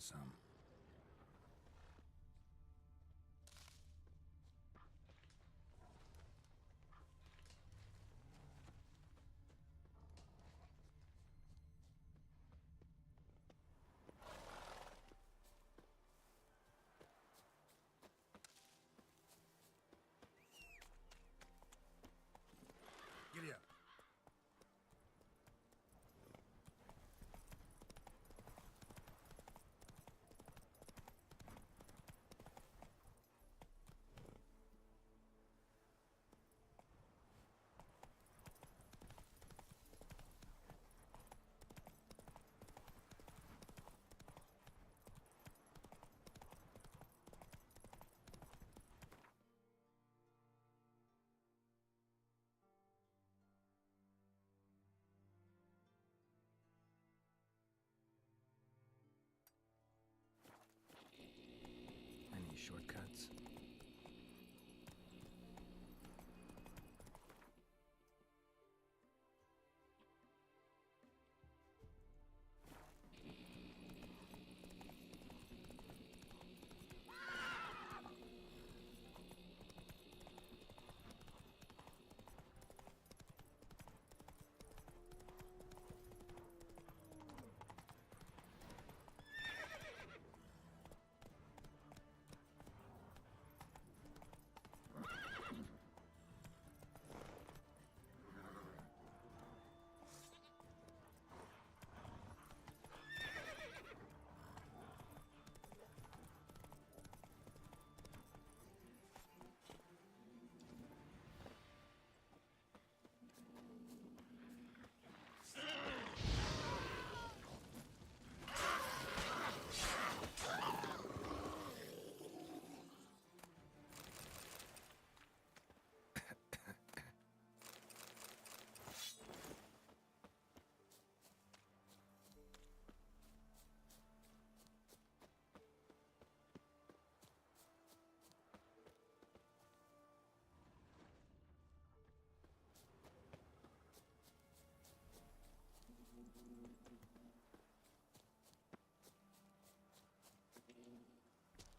some. Giddy up. Any shortcuts?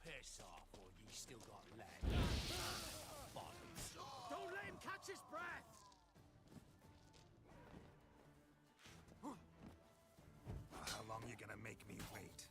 Piss off, or you still got legs. Bollocks. Don't let him catch his breath! How long you gonna make me wait?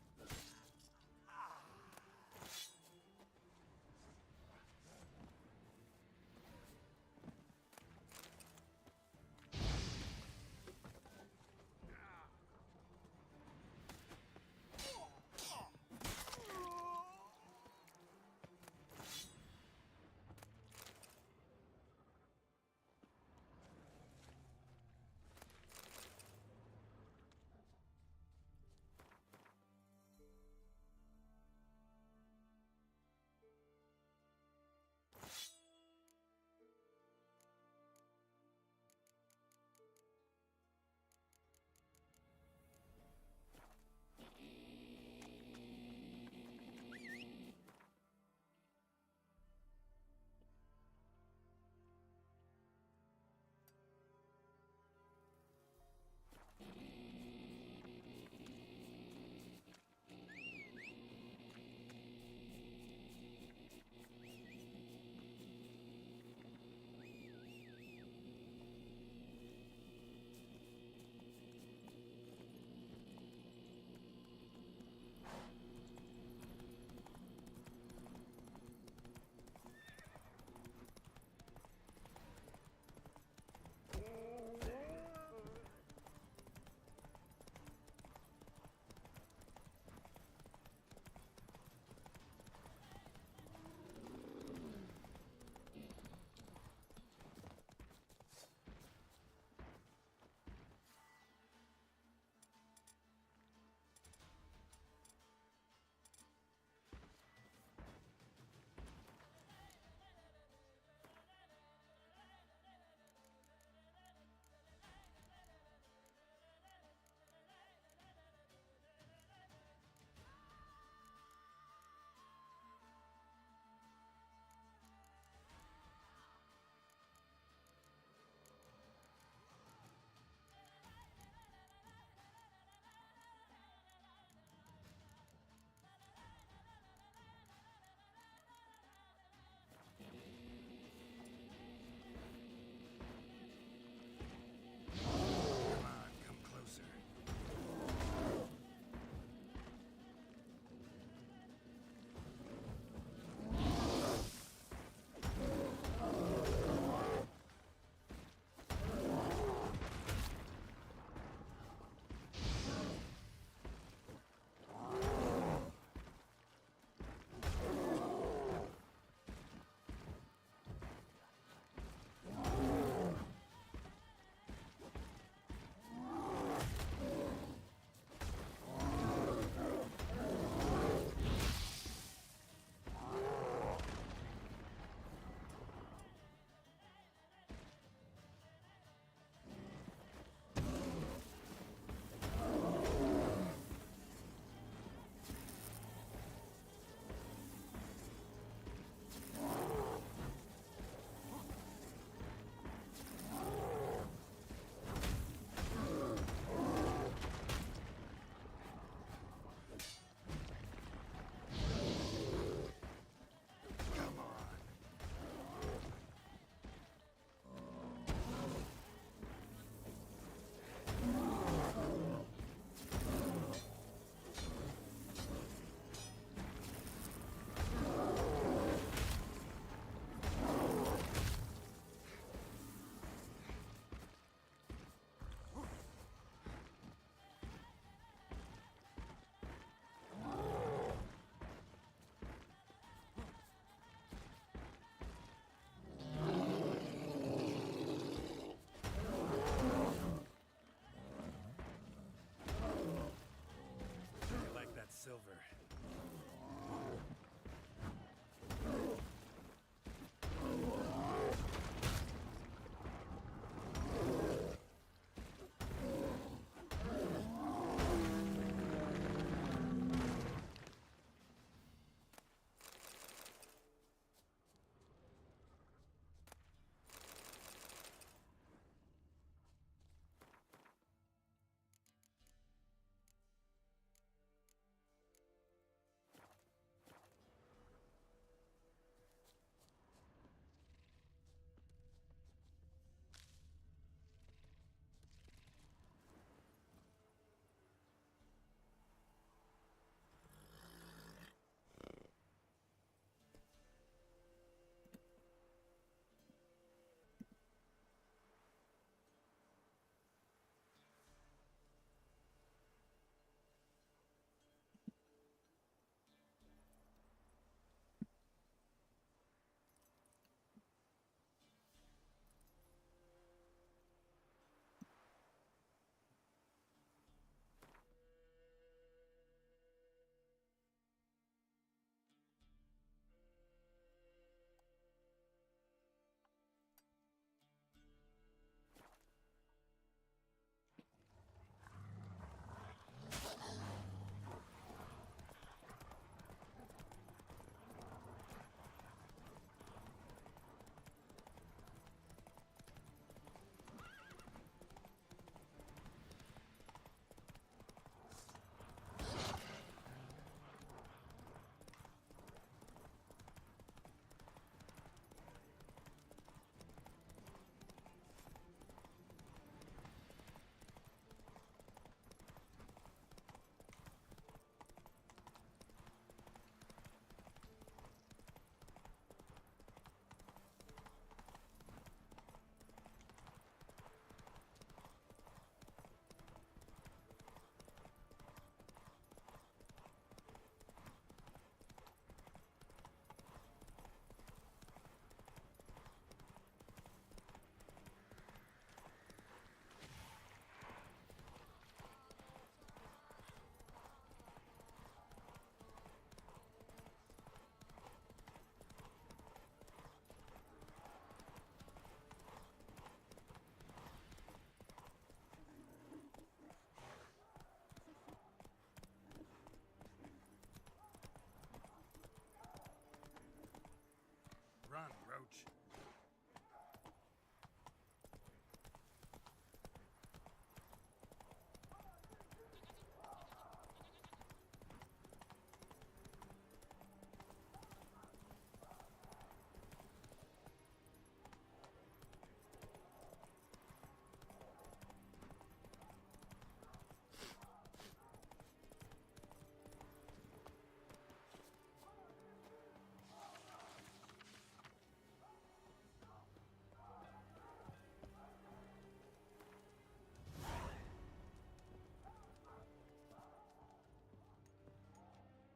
Run, Roach.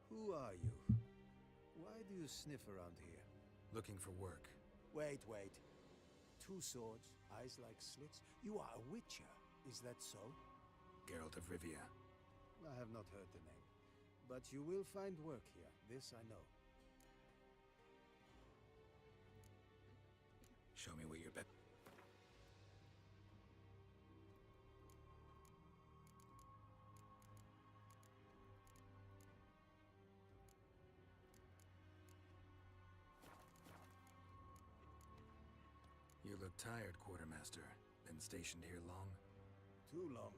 Who are you? Why do you sniff around here? Looking for work. Wait. 2 swords, eyes like slits. You are a witcher, is that so? Geralt of Rivia. I have not heard the name. But you will find work here, this I know. Show me what you're bet. You look tired, Quartermaster. Been stationed here long? Too long.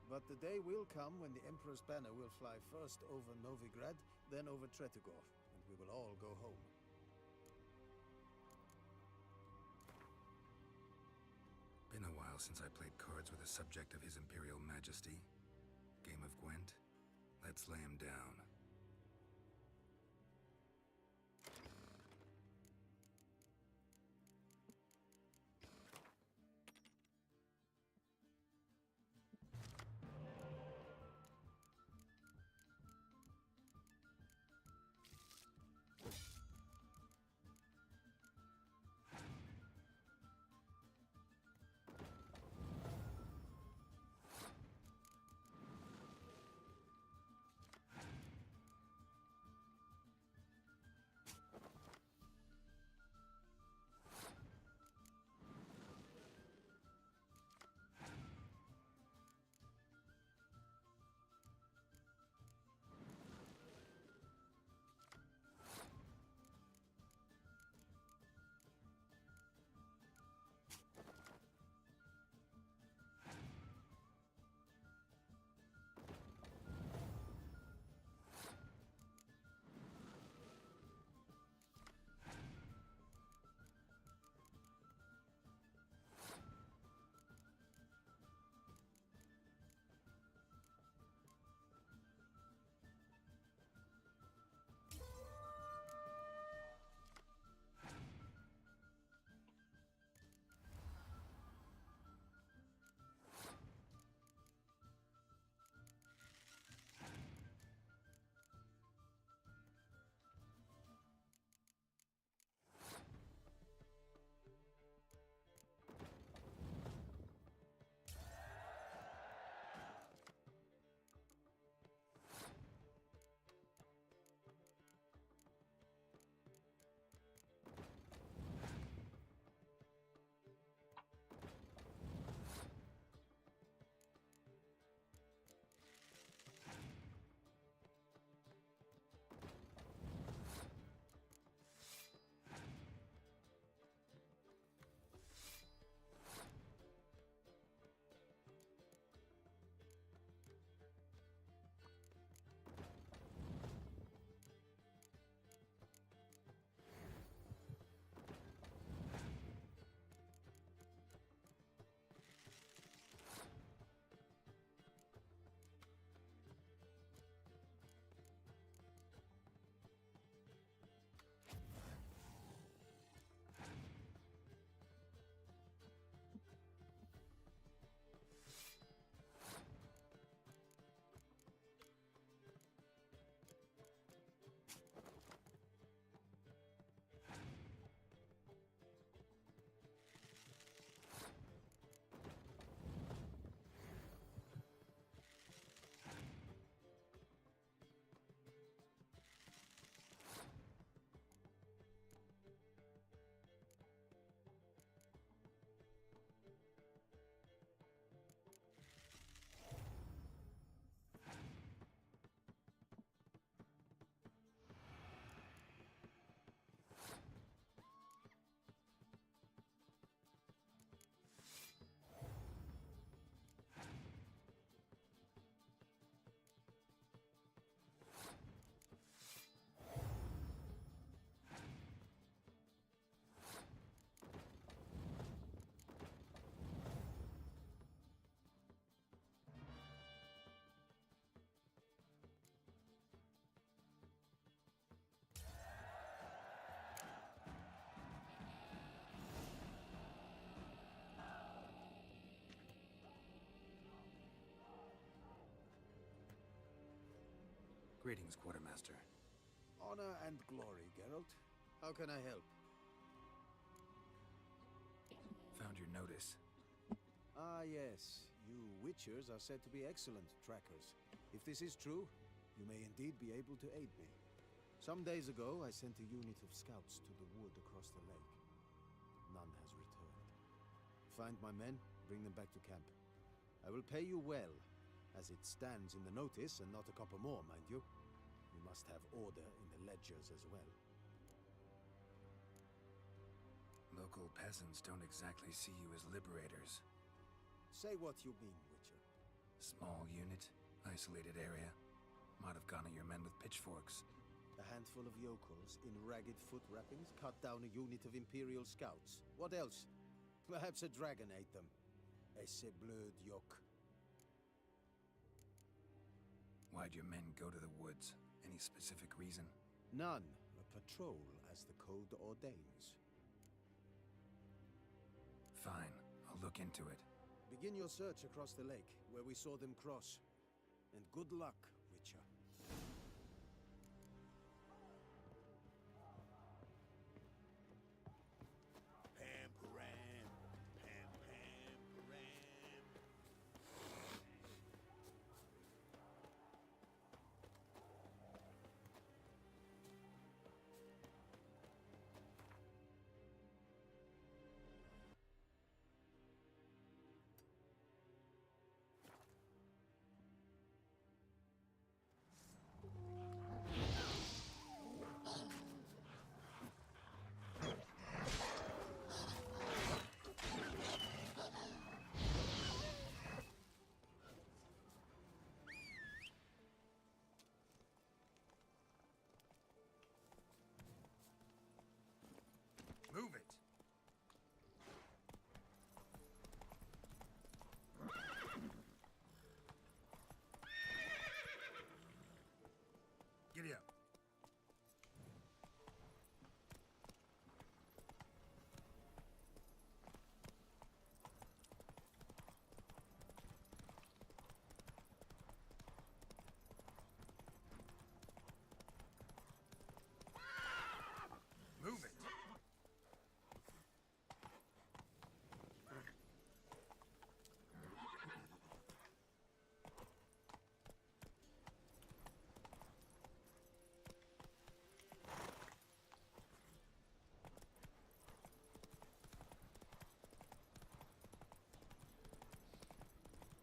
But the day will come when the Emperor's banner will fly first over Novigrad, then over Tretigor, and we will all go home. Been a while since I played cards with a subject of His Imperial Majesty. Game of Gwent? Let's lay him down. Greetings, Quartermaster. Honor and glory, Geralt. How can I help? Found your notice. Ah, yes. You Witchers are said to be excellent trackers. If this is true, you may indeed be able to aid me. Some days ago, I sent a unit of scouts to the wood across the lake. None has returned. Find my men, bring them back to camp. I will pay you well, as it stands in the notice, and not a copper more, mind you. You must have order in the ledgers as well. Local peasants don't exactly see you as liberators. Say what you mean, Witcher. Small unit, isolated area. Might have gone at your men with pitchforks. A handful of yokels in ragged foot wrappings cut down a unit of Imperial scouts. What else? Perhaps a dragon ate them. Esse bleu yoke. Why'd your men go to the woods? Any specific reason? None. A patrol, as the code ordains. Fine, I'll look into it. Begin your search across the lake, where we saw them cross. And good luck, Witcher. Pam-param, pam-pam-param. Move it! Giddy up. Move it!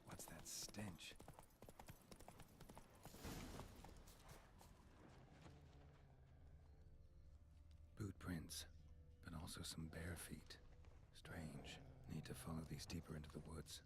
What's that stench? Boot prints, but also some bare feet. Strange. Need to follow these deeper into the woods.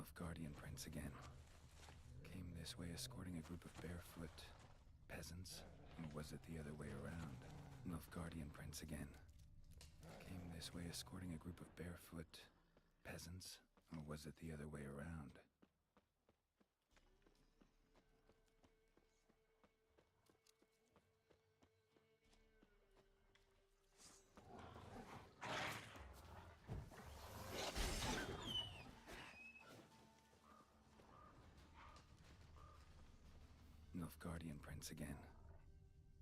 Nilfgaardian prince again. Came this way escorting a group of barefoot peasants, or was it the other way around? Nilfgaardian prince again. Came this way escorting a group of barefoot peasants, or was it the other way around? Nilfgaardian prince again.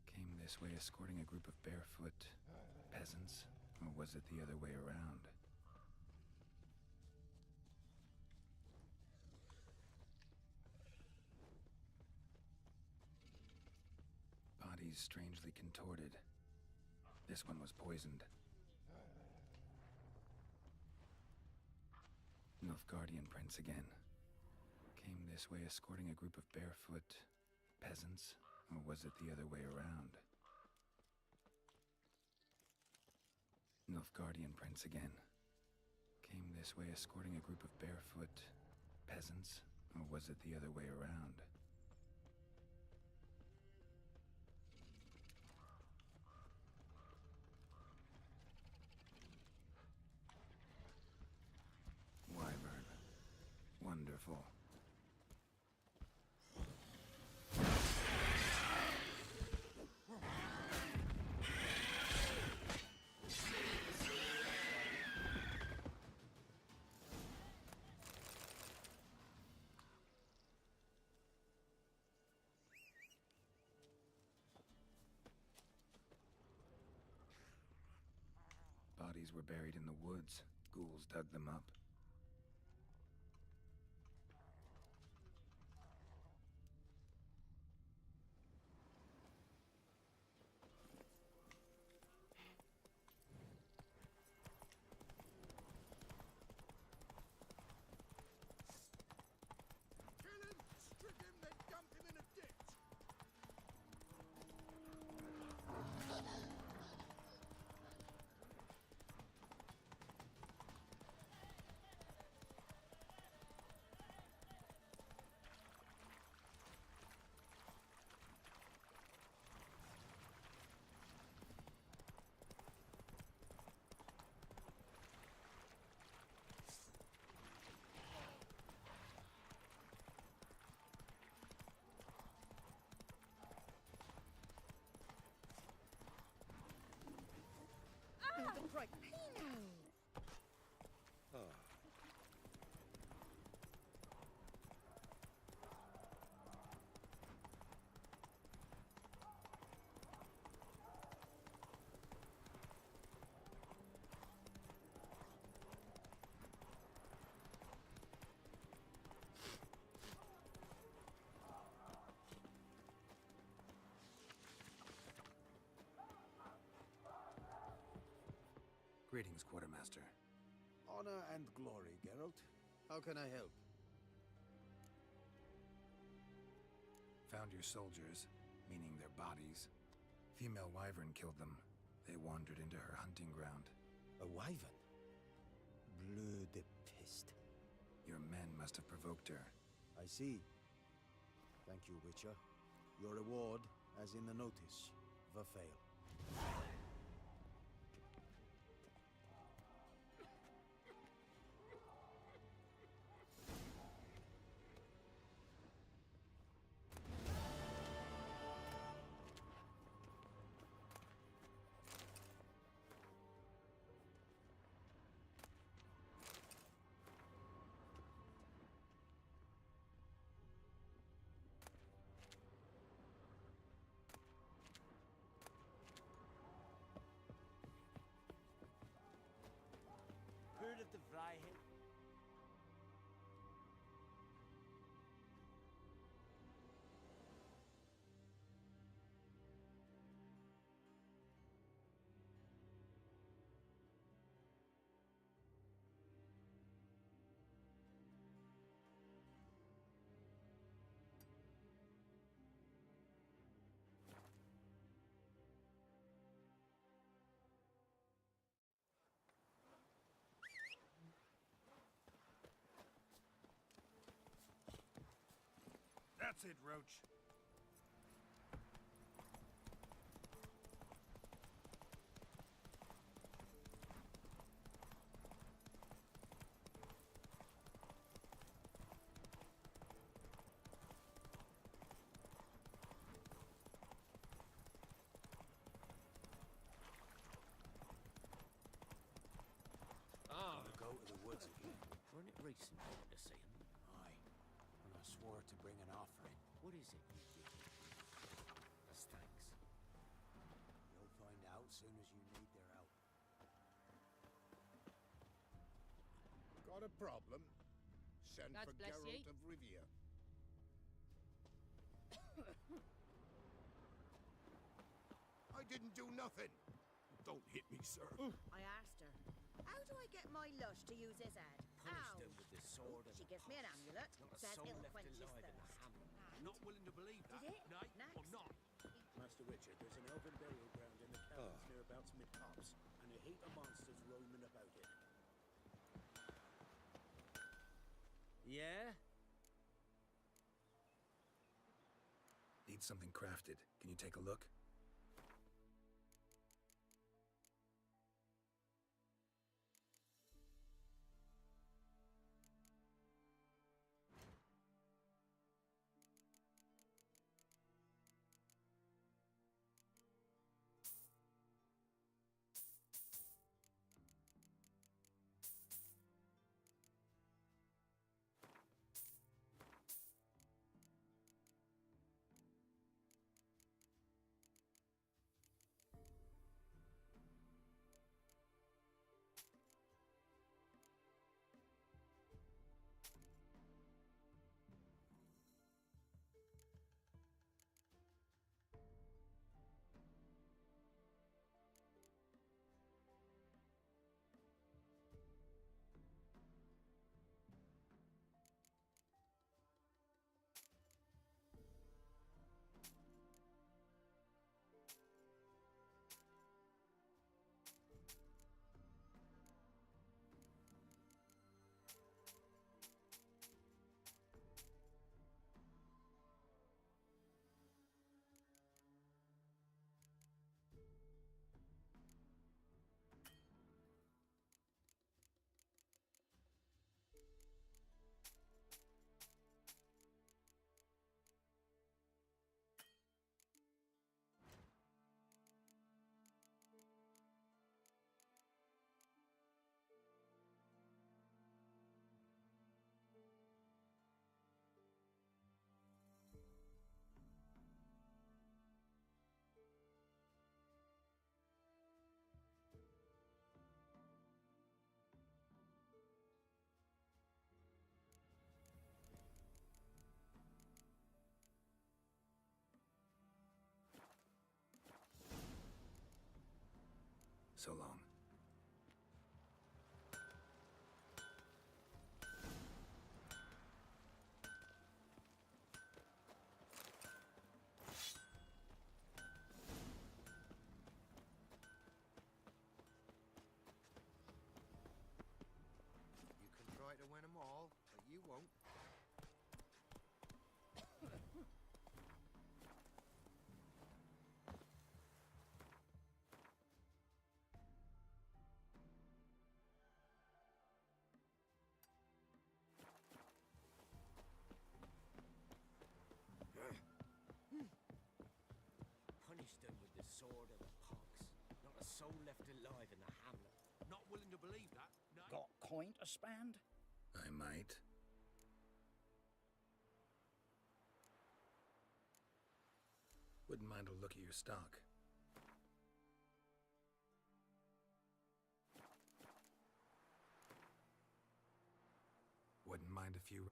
Came this way escorting a group of barefoot peasants, or was it the other way around? Bodies strangely contorted. This one was poisoned. Nilfgaardian prince again. Came this way escorting a group of barefoot peasants, or was it the other way around? Nilfgaardian prince again. Came this way escorting a group of barefoot peasants, or was it the other way around? Wyvern. Wonderful. Bodies were buried in the woods. Ghouls dug them up. Kill him! Strip him, then dump him in a ditch! Right. Greetings, Quartermaster. Honor and glory, Geralt. How can I help? Found your soldiers, meaning their bodies. Female wyvern killed them. They wandered into her hunting ground. A wyvern? Bleu de peste. Your men must have provoked her. I see. Thank you, Witcher. Your reward, as in the notice, Verfail. That's it, Roach. Gotta go to the woods again. Weren't it recent you went to see him? Aye. When I swore to bring an offering. What is it you did? As thanks. You'll find out soon as you need their help. Got a problem? Send God for bless Geralt ye. of Rivia. I didn't do nothing. Don't hit me, sir. I asked her, how do I get my lush to use his head? Punished Ow! them with the sword and She the gives me an pox. amulet, Not a says soul it'll left quench his alive in the thirst. hamlet. And Not willing to believe that. Did it? Nay, Next. or not. Master Richard, there's an elven burial ground in the caverns nearabouts mid-copse, and a heap of monsters roaming about it. Yeah? Need something crafted. Can you take a look? So long. You can try to win them all, but you won't. Punished them with the sword and the pox. Not a soul left alive in the hamlet. Not willing to believe that. Nay. Got coin to spend? I might. Wouldn't mind a look at your stock. Wouldn't mind a few.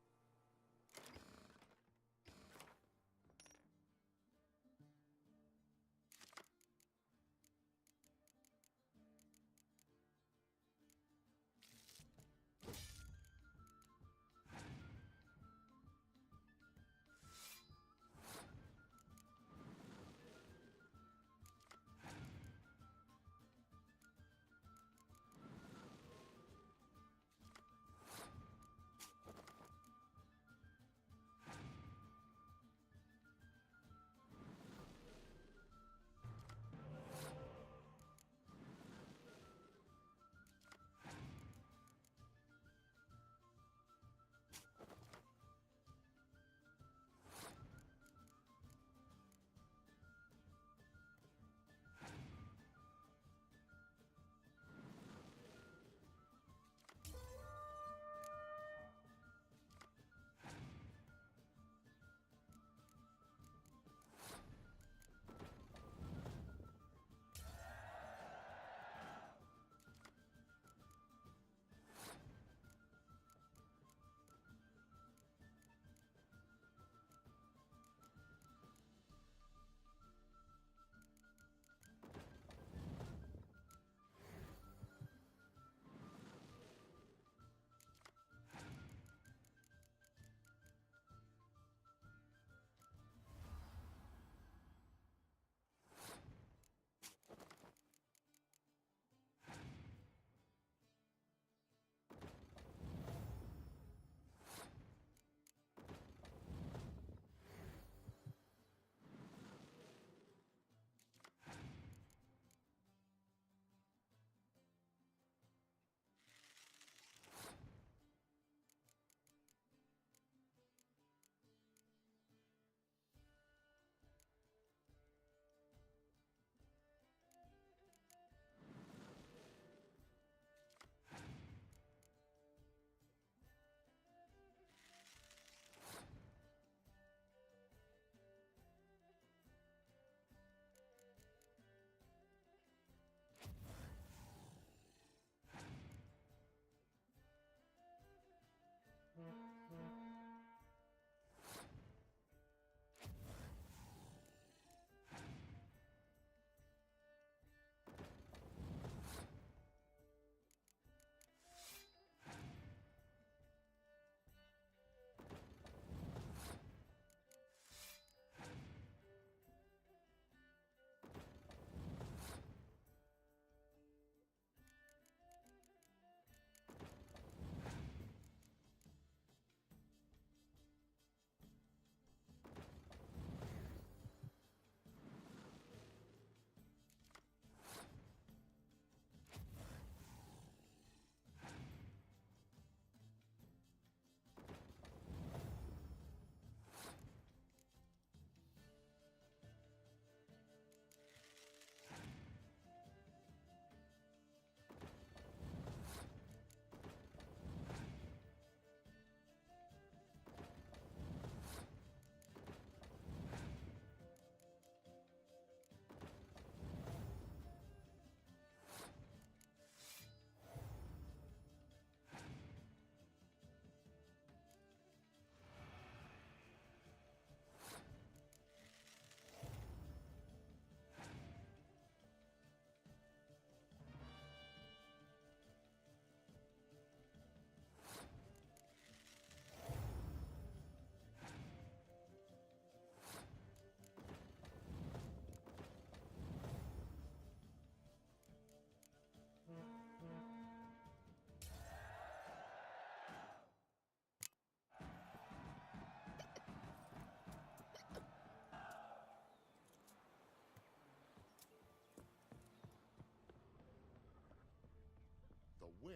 witch.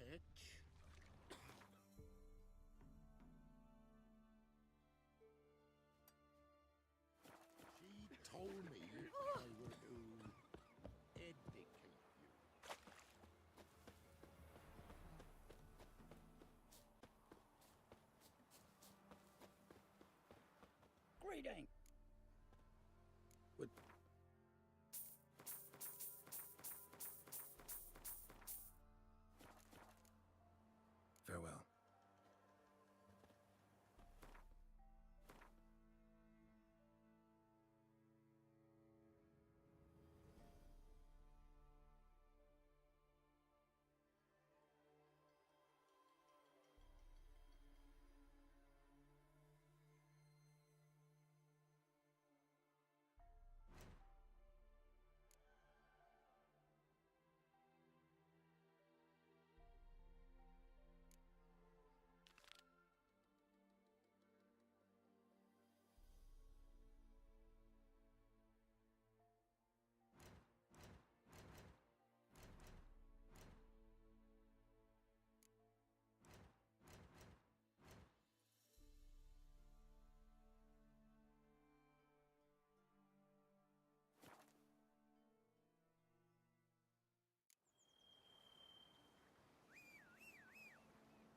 She told me I were to educate you. Greeting. What? Farewell.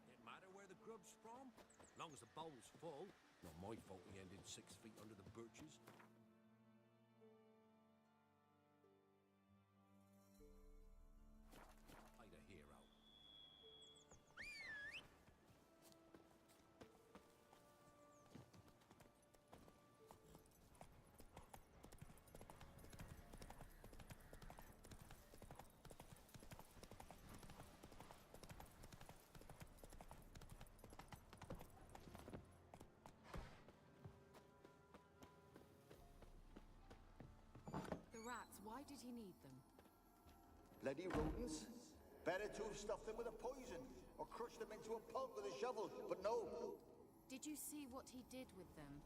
It matter where the grub's from? Long as the bowl's full. Not my fault he ended 6 feet under the birches. I'd a hero. The rats, why did he need them? Bloody rodents. Better to have stuffed them with a poison, or crushed them into a pulp with a shovel, but no. Did you see what he did with them?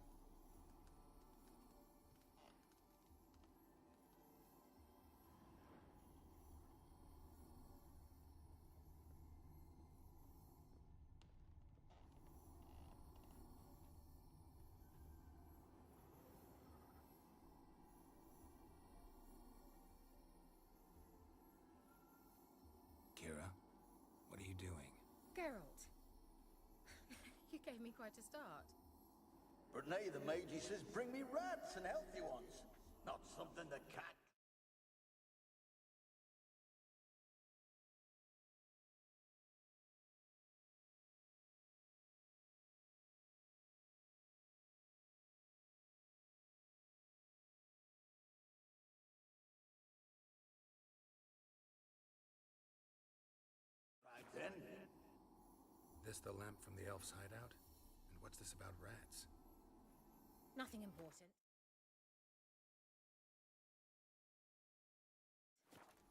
Kira, what are you doing? Geralt. You gave me quite a start. But nay, the mage, he says, bring me rats and healthy ones. Not something the cat. Right then. This the lamp from the elf's hideout? And what's this about rats? Nothing important.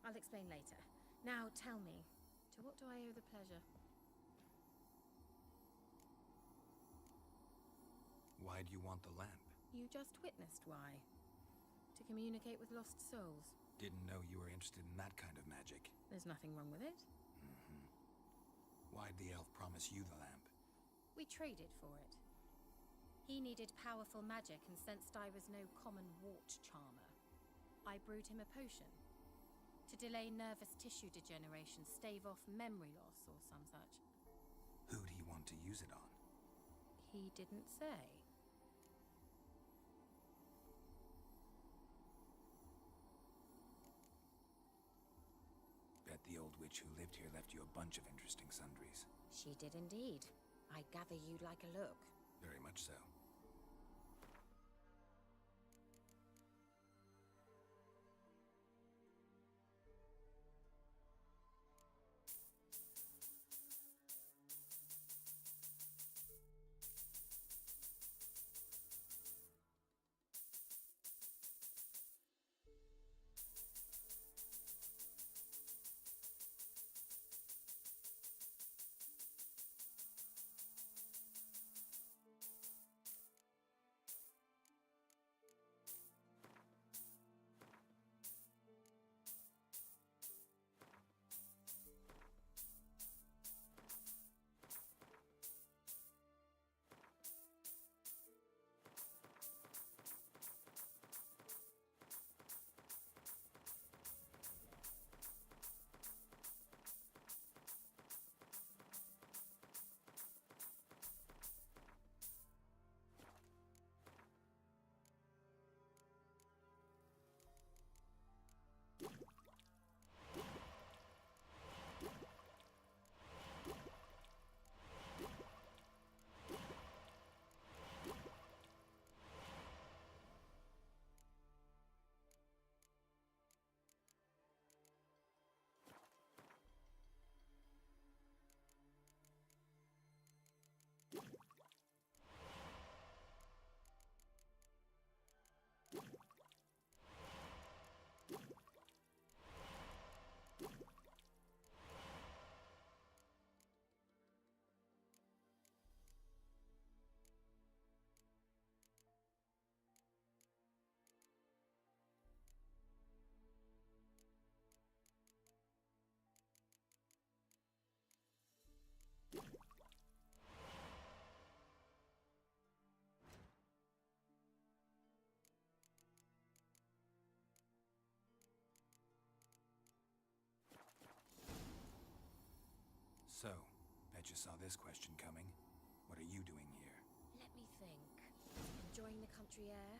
I'll explain later. Now tell me, to what do I owe the pleasure? Why do you want the lamp? You just witnessed why. To communicate with lost souls. Didn't know you were interested in that kind of magic. There's nothing wrong with it. Why'd the elf promise you the lamp? We traded for it. He needed powerful magic and sensed I was no common wart charmer. I brewed him a potion. To delay nervous tissue degeneration, stave off memory loss, or some such. Who'd he want to use it on? He didn't say. Bet the old witch who lived here left you a bunch of interesting sundries. She did indeed. I gather you'd like a look. Very much so. So, bet you saw this question coming. What are you doing here? Let me think. Enjoying the country air?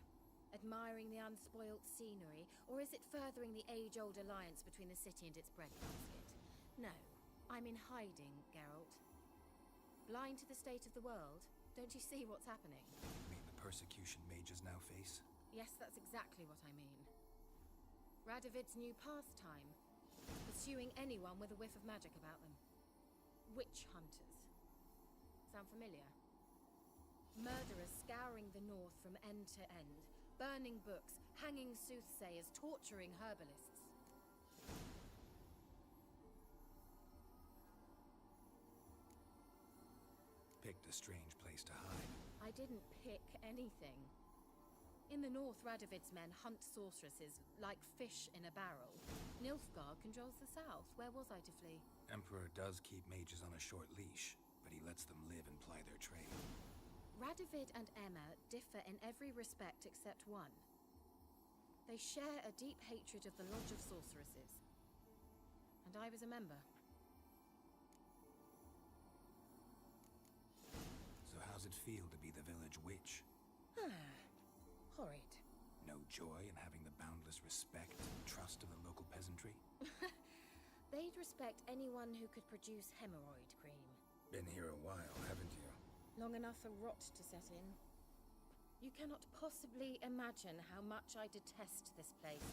Admiring the unspoilt scenery? Or is it furthering the age-old alliance between the city and its breadbasket? No, I'm in hiding, Geralt. Blind to the state of the world? Don't you see what's happening? You mean the persecution mages now face? Yes, that's exactly what I mean. Radovid's new pastime. Pursuing anyone with a whiff of magic about them. Witch hunters. Sound familiar? Murderers scouring the north from end to end, burning books, hanging soothsayers, torturing herbalists. Picked a strange place to hide. I didn't pick anything. In the north, Radovid's men hunt sorceresses like fish in a barrel. Nilfgaard controls the south. Where was I to flee? Emperor does keep mages on a short leash, but he lets them live and ply their trade. Radovid and Emma differ in every respect except one. They share a deep hatred of the Lodge of Sorceresses. And I was a member. So how's it feel to be the village witch? Horrid. No joy in having the boundless respect and trust of the local peasantry? They'd respect anyone who could produce hemorrhoid cream. Been here a while, haven't you? Long enough for rot to set in. You cannot possibly imagine how much I detest this place.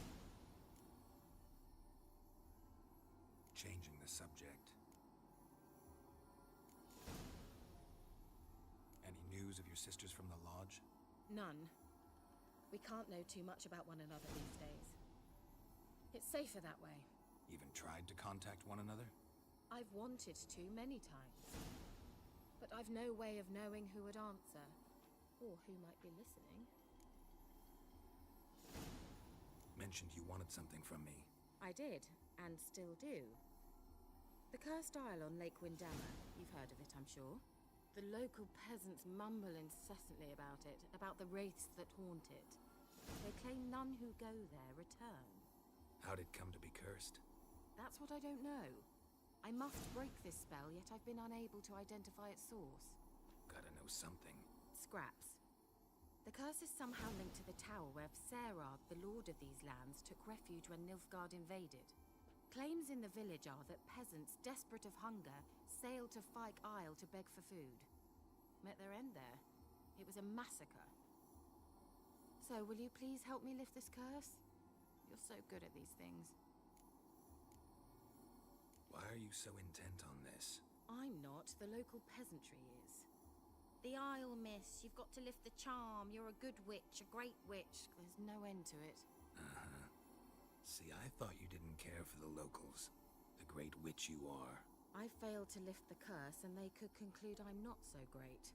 Changing the subject. Any news of your sisters from the lodge? None. We can't know too much about one another these days. It's safer that way. Even tried to contact one another? I've wanted to many times. But I've no way of knowing who would answer, or who might be listening. Mentioned you wanted something from me. I did, and still do. The cursed isle on Lake Windammer. You've heard of it, I'm sure. The local peasants mumble incessantly about it, about the wraiths that haunt it. They claim none who go there return. How'd it come to be cursed? That's what I don't know. I must break this spell, yet I've been unable to identify its source. Gotta know something. Scraps. The curse is somehow linked to the tower where Serard, the lord of these lands, took refuge when Nilfgaard invaded. Claims in the village are that peasants, desperate of hunger, sailed to Fyke Isle to beg for food. Met their end there. It was a massacre. So, will you please help me lift this curse? You're so good at these things. Why are you so intent on this? I'm not. The local peasantry is. The Isle, miss. You've got to lift the charm. You're a good witch, a great witch. There's no end to it. Uh-huh. See, I thought you didn't care for the locals. The great witch you are. I failed to lift the curse, and they could conclude I'm not so great.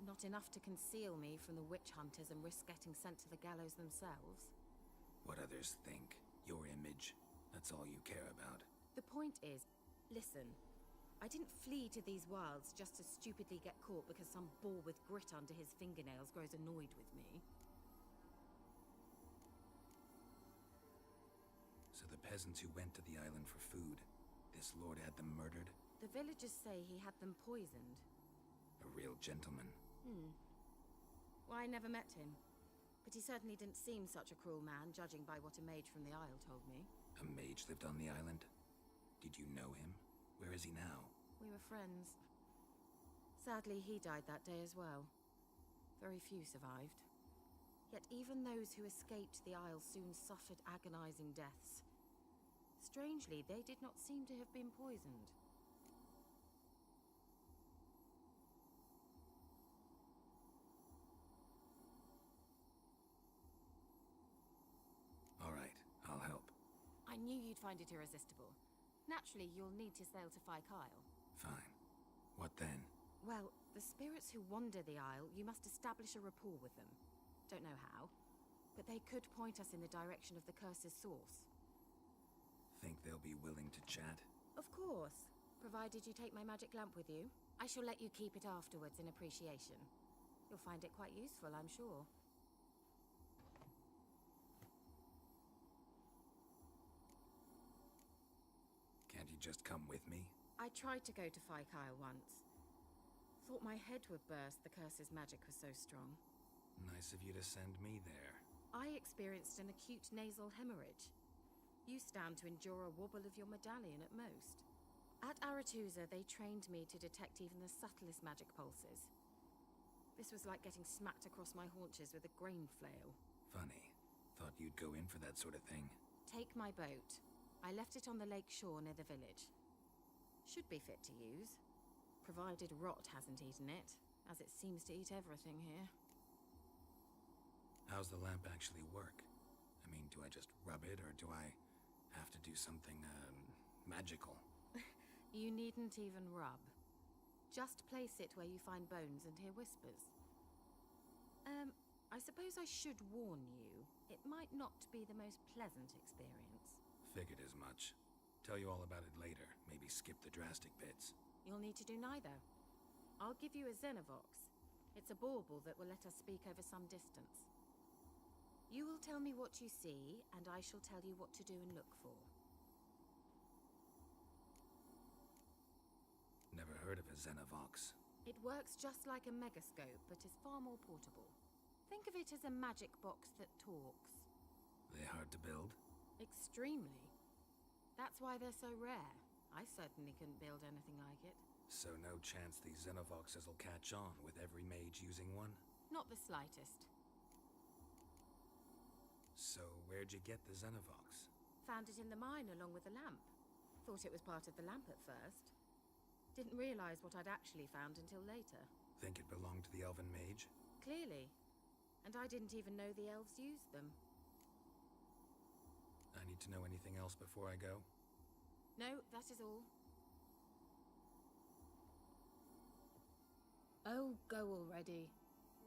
Not enough to conceal me from the witch hunters and risk getting sent to the gallows themselves. What others think. Your image. That's all you care about. The point is, listen, I didn't flee to these wilds just to stupidly get caught because some boar with grit under his fingernails grows annoyed with me. So the peasants who went to the island for food, this lord had them murdered? The villagers say he had them poisoned. A real gentleman. Well, I never met him. But he certainly didn't seem such a cruel man, judging by what a mage from the Isle told me. A mage lived on the island? Did you know him? Where is he now? We were friends. Sadly, he died that day as well. Very few survived. Yet even those who escaped the Isle soon suffered agonizing deaths. Strangely, they did not seem to have been poisoned. All right, I'll help. I knew you'd find it irresistible. Naturally, you'll need to sail to Fyke Isle. Fine. What then? Well, the spirits who wander the Isle, you must establish a rapport with them. Don't know how, but they could point us in the direction of the curse's source. Think they'll be willing to chat? Of course, provided you take my magic lamp with you. I shall let you keep it afterwards in appreciation. You'll find it quite useful, I'm sure. Can't you just come with me? I tried to go to Kyle once. Thought my head would burst, the curse's magic was so strong. Nice of you to send me there. I experienced an acute nasal hemorrhage. You stand to endure a wobble of your medallion at most. At Aretusa, they trained me to detect even the subtlest magic pulses. This was like getting smacked across my haunches with a grain flail. Funny. Thought you'd go in for that sort of thing. Take my boat. I left it on the lake shore near the village. Should be fit to use. Provided rot hasn't eaten it, as it seems to eat everything here. How's the lamp actually work? I mean, do I just rub it, or do I have to do something, magical? You needn't even rub. Just place it where you find bones and hear whispers. I suppose I should warn you, it might not be the most pleasant experience. Figured as much. Tell you all about it later, maybe skip the drastic bits. You'll need to do neither. I'll give you a Xenovox. It's a bauble that will let us speak over some distance. You will tell me what you see, and I shall tell you what to do and look for. Never heard of a Xenovox. It works just like a megascope, but is far more portable. Think of it as a magic box that talks. They hard to build? Extremely. That's why they're so rare. I certainly couldn't build anything like it. So no chance these Xenovoxes will catch on with every mage using one? Not the slightest. So where'd you get the Xenovox? Found it in the mine along with the lamp. Thought it was part of the lamp at first. Didn't realize what I'd actually found until later. Think it belonged to the elven mage? Clearly. And I didn't even know the elves used them. I need to know anything else before I go? No, that is all. Oh, go already.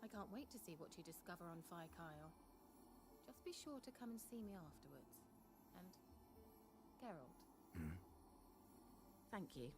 I can't wait to see what you discover on Kyle. Just be sure to come and see me afterwards. And Geralt. Thank you.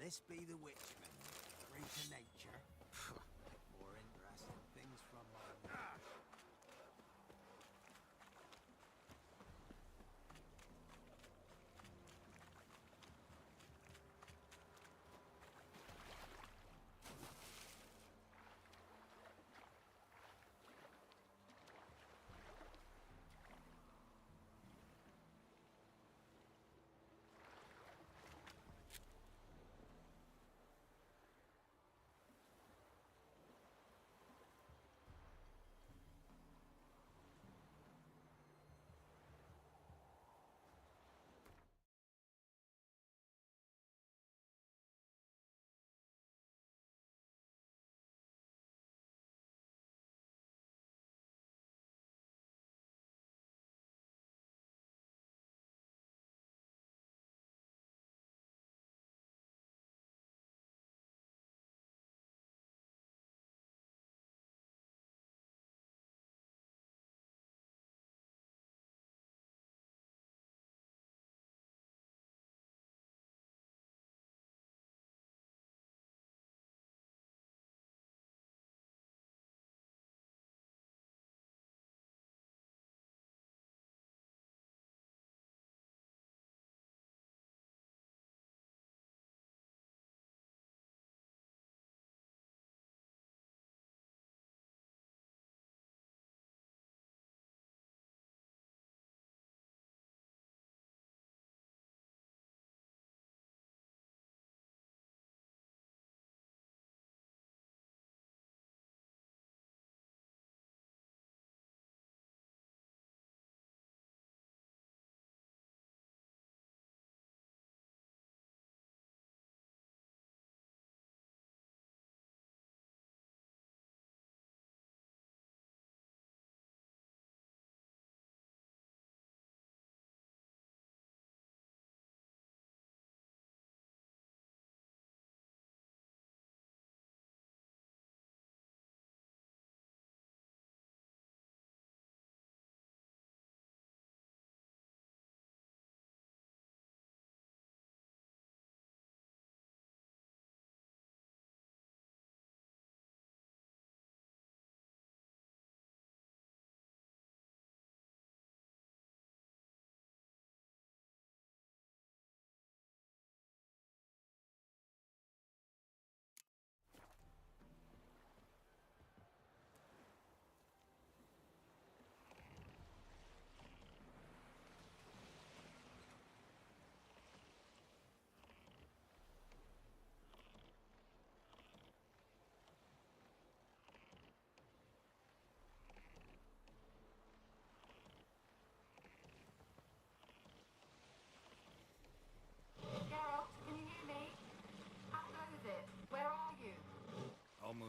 This be the witchman, free to nature. More interesting things from my life.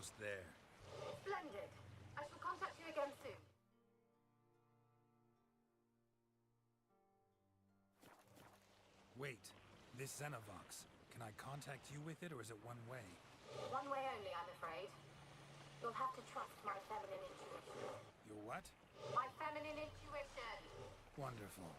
almost there. Splendid. I shall contact you again soon. Wait, this Xenovox. Can I contact you with it, or is it one way? One way only, I'm afraid. You'll have to trust my feminine intuition. Your what? My feminine intuition! Wonderful.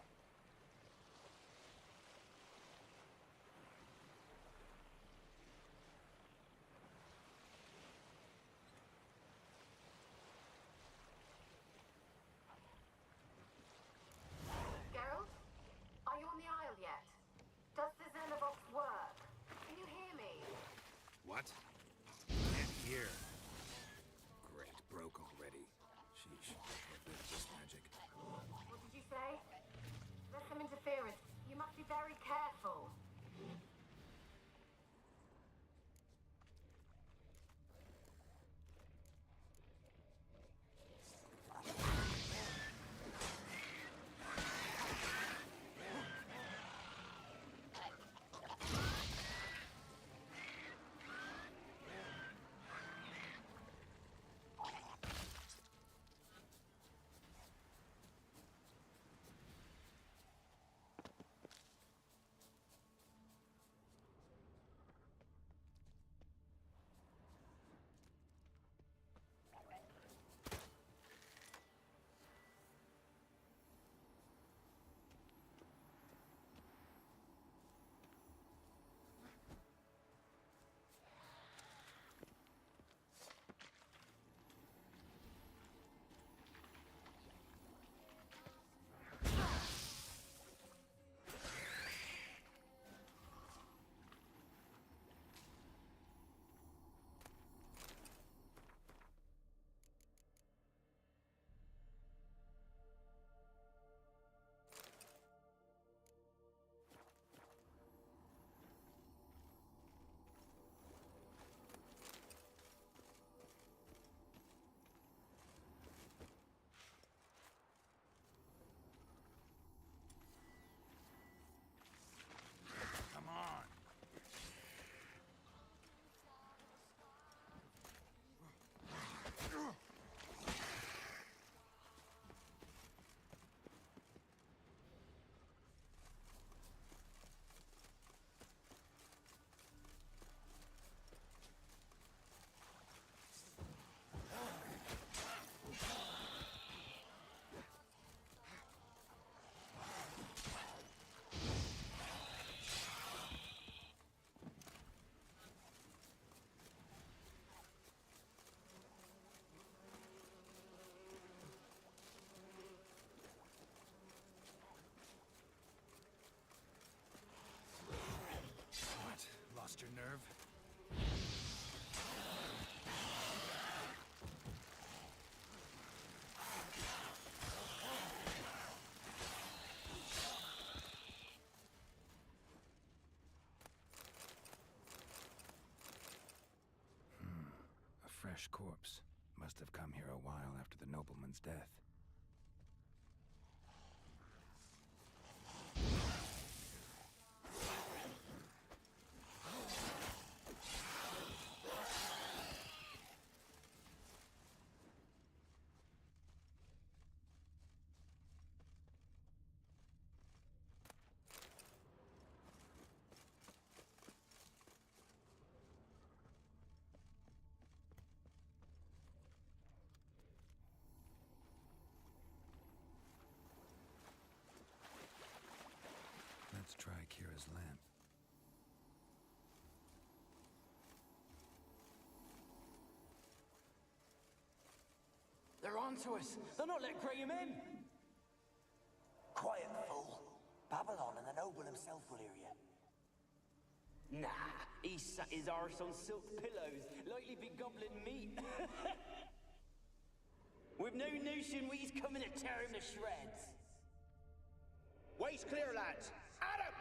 Geralt? Are you on the Isle yet? Does the Xenovox work? Can you hear me? What? Can't hear. Great, broke already. Sheesh, get rid of this magic. What did you say? There's some interference. You must be very careful. Come on. What? Lost your nerve? A fresh corpse. Must have come here a while after the nobleman's death. Let's try Kira's lamp. They're onto us. They're not letting Graham in. Quiet, fool. Babylon and the noble himself will hear you. Nah, he sat his arse on silk pillows, likely be gobbling meat. With no notion we's coming to tear him to shreds. Way's clear, lads. Adam!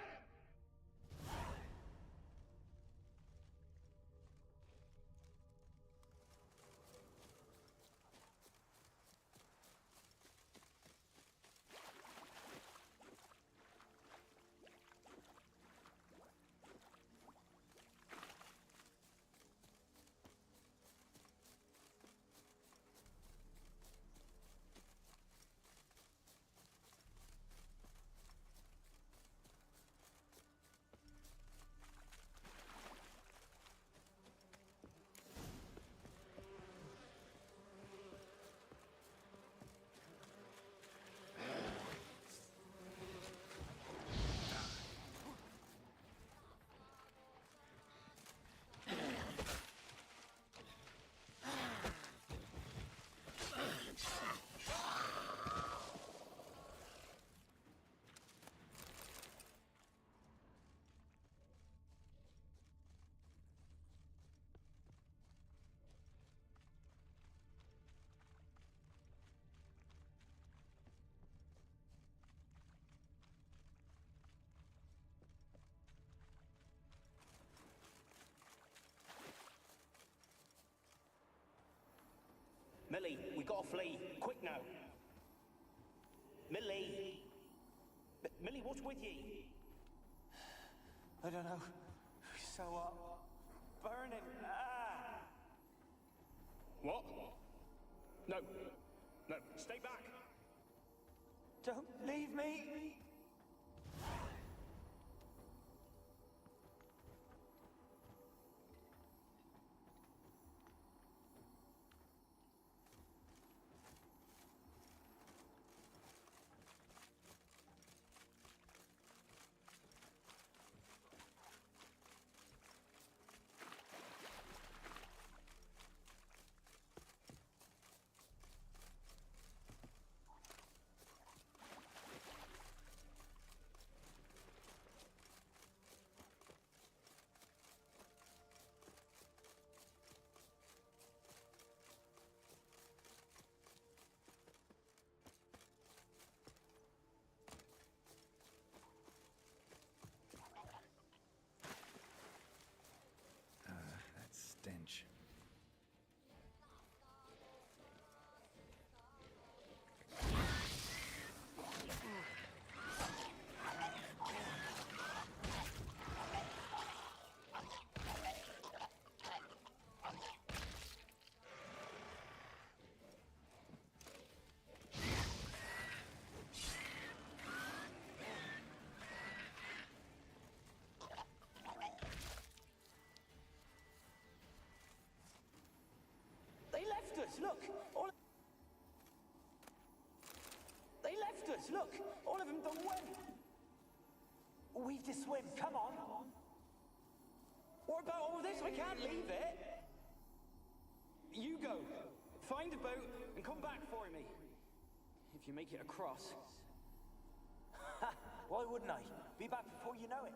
Millie, we gotta flee. Quick now. Millie. Millie, what's with ye? I don't know. So hot. Burning. Ah! What? No. No, stay back. Don't leave me! That stench. They left us, look! They left us, look! All of them done went! We've to swim, come on! What about all this? I can't leave it! You go. Find a boat and come back for me. If you make it across. Ha! Why wouldn't I? Be back before you know it.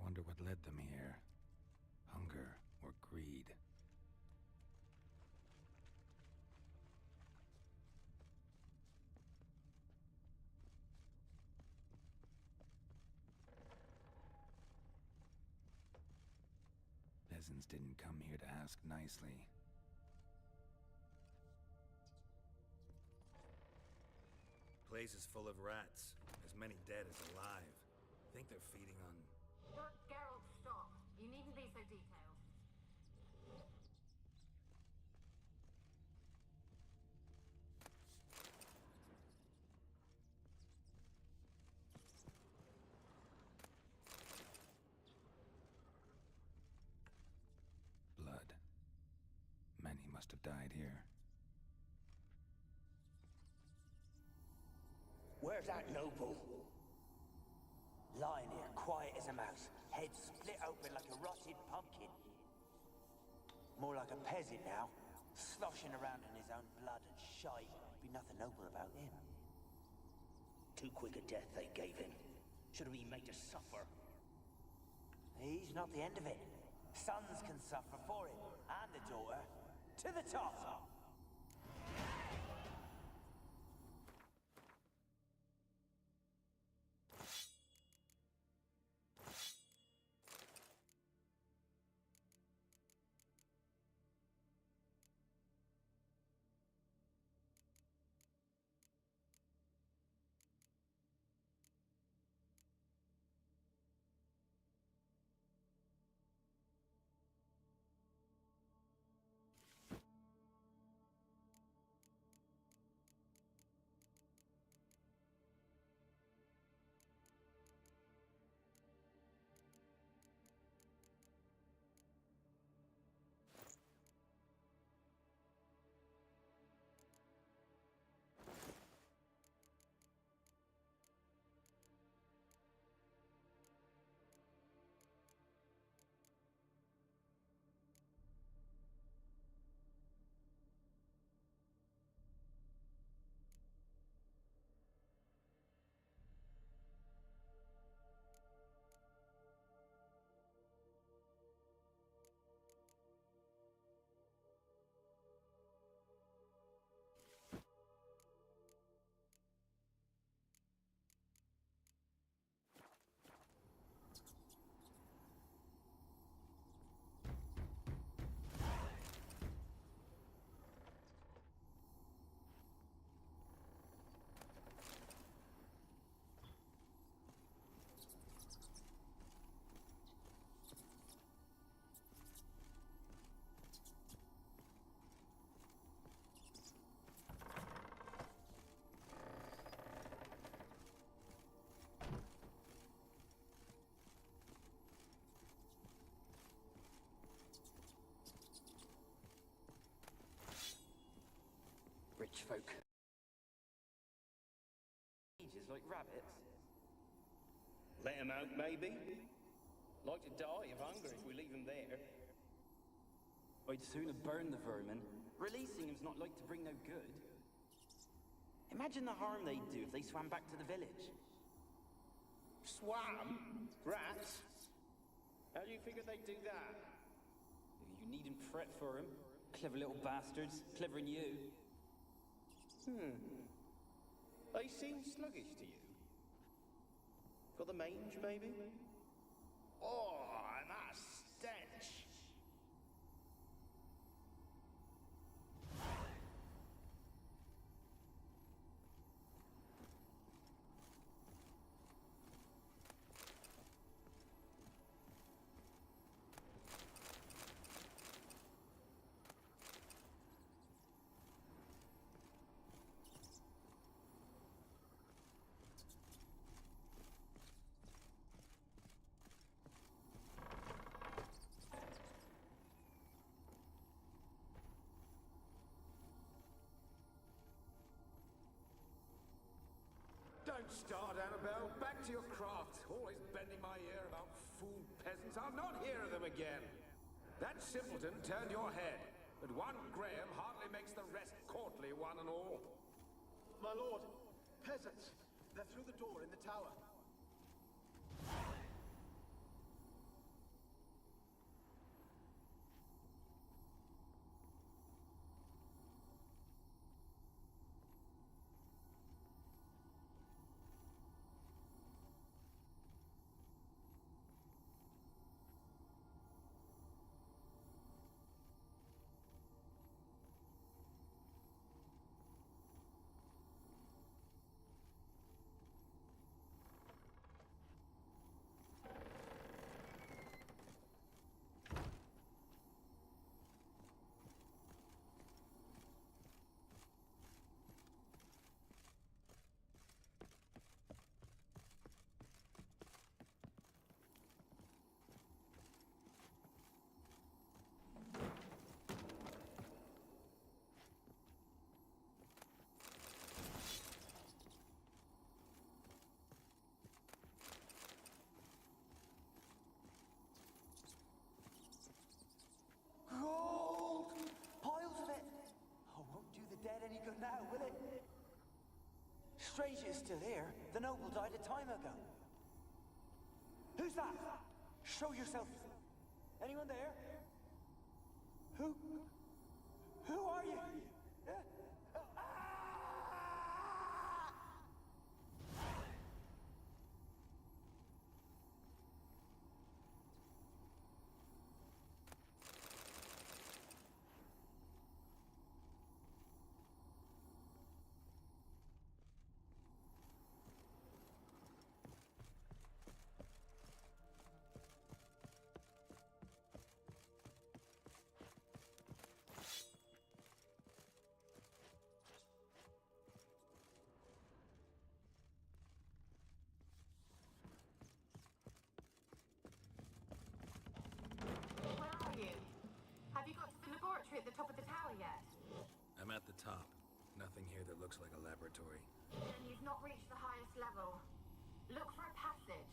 Wonder what led them here. Hunger or greed. Peasants didn't come here to ask nicely. Place is full of rats. As many dead as alive. Think they're feeding on... Geralt, stop. You needn't be so detailed. Blood. Many must have died here. Where's that noble? Lying here, quiet as a mouse, head split open like a rotted pumpkin. More like a peasant now, sloshing around in his own blood and shite. Be nothing noble about him. Too quick a death they gave him. Should have been made to suffer. He's not the end of it. Sons can suffer for him, and the daughter. To the top! village folk. Cages like rabbits. Let him out, maybe? Like to die of hunger if we leave him there. I'd sooner burn the vermin. Releasing him's not like to bring no good. Imagine the harm they'd do if they swam back to the village. Swam? Rats? How do you figure they'd do that? You needn't fret for him. Clever little bastards. Clever'n you. They seem sluggish to you. Got the mange, maybe? Oh, and that stench! Don't start, Annabelle. Back to your craft. Always bending my ear about fool peasants. I'll not hear of them again. That simpleton turned your head, but one Graham hardly makes the rest courtly, one and all. My lord, peasants. They're through the door in the tower. Gold! Piles of it! Oh, won't do the dead any good now, will it? Strange it's still here. The noble died a time ago. Who's that? Show yourself. Anyone there? Who are you? Where are you? Have you got to the laboratory at the top of the tower yet? I'm at the top. Nothing here that looks like a laboratory. Then you've not reached the highest level. Look for a passage.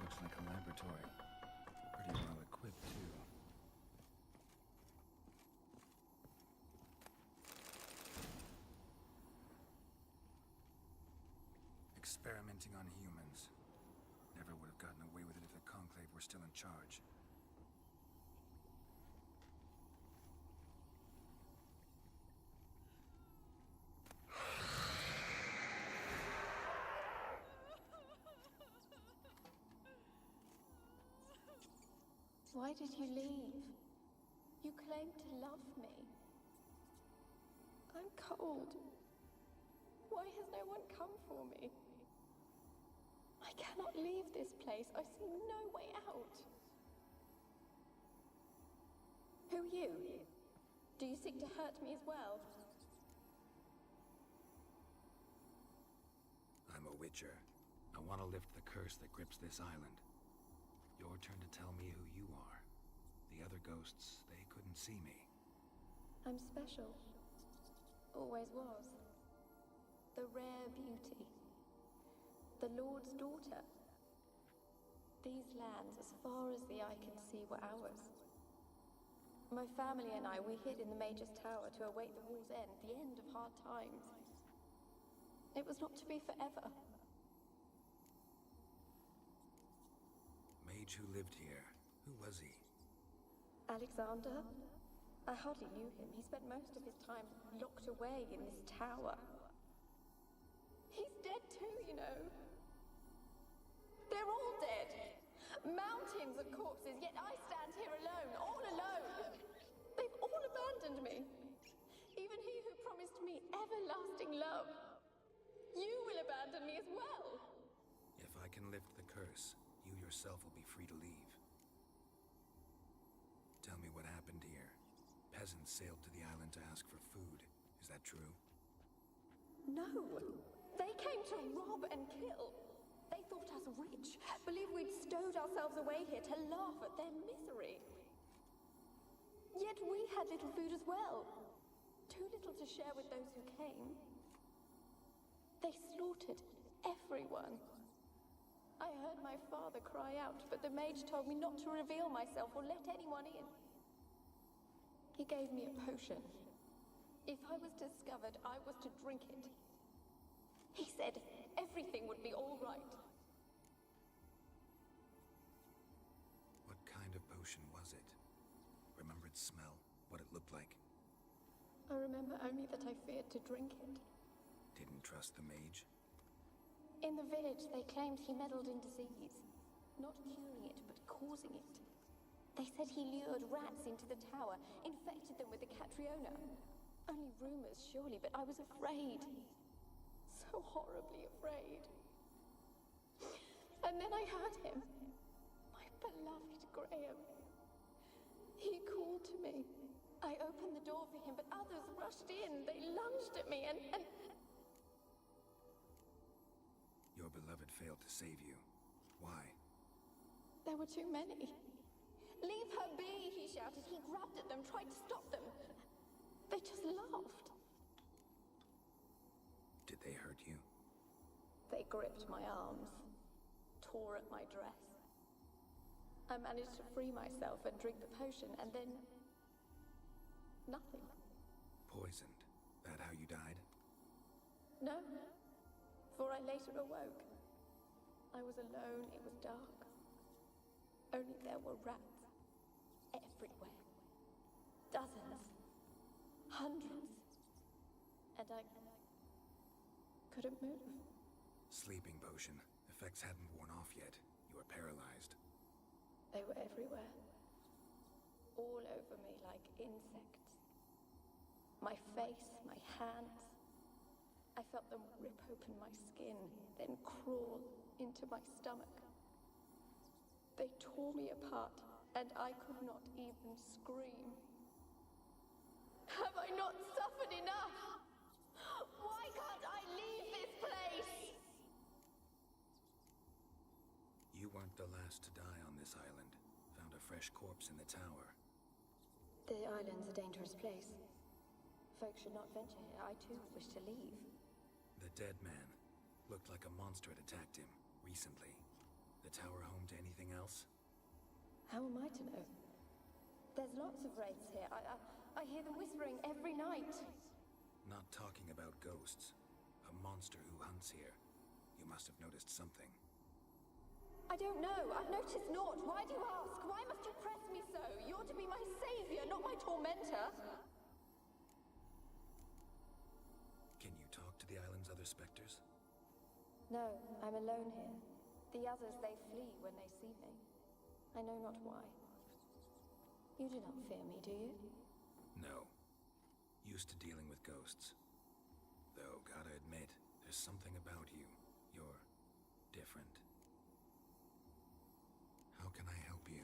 Looks like a laboratory. Pretty well equipped, too. Experimenting on humans. Never would have gotten away with it if the Conclave were still in charge. Why did you leave? You claimed to love me. I'm cold. Why has no one come for me? I cannot leave this place. I see no way out. Who are you? Do you seek to hurt me as well? I'm a witcher. I want to lift the curse that grips this island. Your turn to tell me who you are. The other ghosts, they couldn't see me. I'm special. Always was. The rare beauty. The Lord's daughter. These lands, as far as the eye can see, were ours. My family and I, we hid in the Mage's Tower to await the war's end, the end of hard times. It was not to be forever. Mage who lived here. Who was he? Alexander? I hardly knew him. He spent most of his time locked away in this tower. He's dead too, you know. They're all dead. Mountains of corpses, yet I stand here alone, all alone. They've all abandoned me. Even he who promised me everlasting love. You will abandon me as well. If I can lift the curse, you yourself will be free to leave. Tell me what happened here. Peasants sailed to the island to ask for food. Is that true? No. They came to rob and kill. They thought us rich, believed we'd stowed ourselves away here to laugh at their misery. Yet we had little food as well. Too little to share with those who came. They slaughtered everyone. I heard my father cry out, but the mage told me not to reveal myself or let anyone in. He gave me a potion. If I was discovered, I was to drink it. He said everything would be all right. What kind of potion was it? Remember its smell? What it looked like? I remember only that I feared to drink it. Didn't trust the mage? In the village, they claimed he meddled in disease. Not curing it, but causing it. They said he lured rats into the tower, infected them with the Catriona. Only rumors, surely, but I was afraid. So horribly afraid. And then I heard him. My beloved Graham. He called to me. I opened the door for him, but others rushed in. They lunged at me and... Your beloved failed to save you. Why? There were too many. Leave her be, he shouted. He grabbed at them, tried to stop them. They just laughed. Did they hurt you? They gripped my arms, tore at my dress. I managed to free myself and drink the potion, and then... nothing. Poisoned. That how you died? No, for I later awoke. I was alone, it was dark. Only there were rats. Everywhere. Dozens. Hundreds. And I couldn't move. Sleeping potion. Effects hadn't worn off yet. You were paralyzed. They were everywhere. All over me like insects. My face, my hands. I felt them rip open my skin, then crawl into my stomach. They tore me apart, and I could not even scream. Have I not suffered enough? Why can't I leave this place? You weren't the last to die on this island. Found a fresh corpse in the tower. The island's a dangerous place. Folks should not venture here. I too wish to leave. The dead man. Looked like a monster had attacked him, recently. The tower home to anything else? How am I to know? There's lots of wraiths here. I hear them whispering every night. Not talking about ghosts. A monster who hunts here. You must have noticed something. I don't know. I've noticed naught. Why do you ask? Why must you press me so? You're to be my savior, not my tormentor. Can you talk to the island's other specters? No, I'm alone here. The others, they flee when they see me. I know not why. You do not fear me, do you? No. You used to dealing with ghosts. Though, gotta admit, there's something about you. You're different. How can I help you?